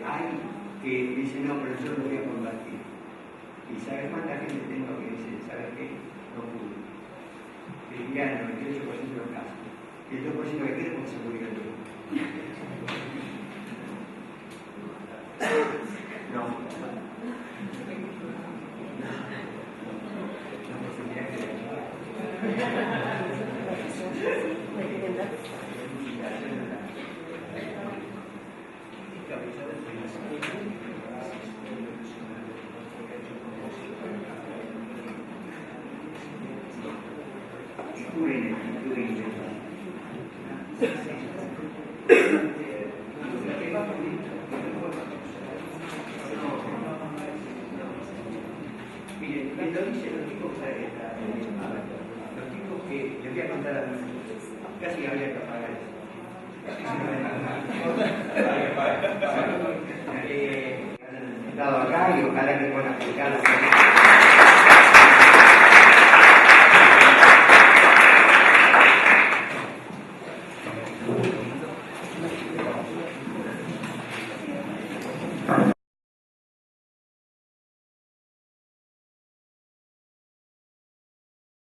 hay que dice, no, pero yo lo voy a convertir? ¿Y sabes cuánta gente tengo que dice, ¿sabes qué? No pude. Ya el 98% de los casos. Y el 2% que queda porque se murió el otro. No. Miren, lo dicen los tipos que les voy a contar a mí, casi habría que apagar eso. Han estado acá y ojalá que puedan aplicar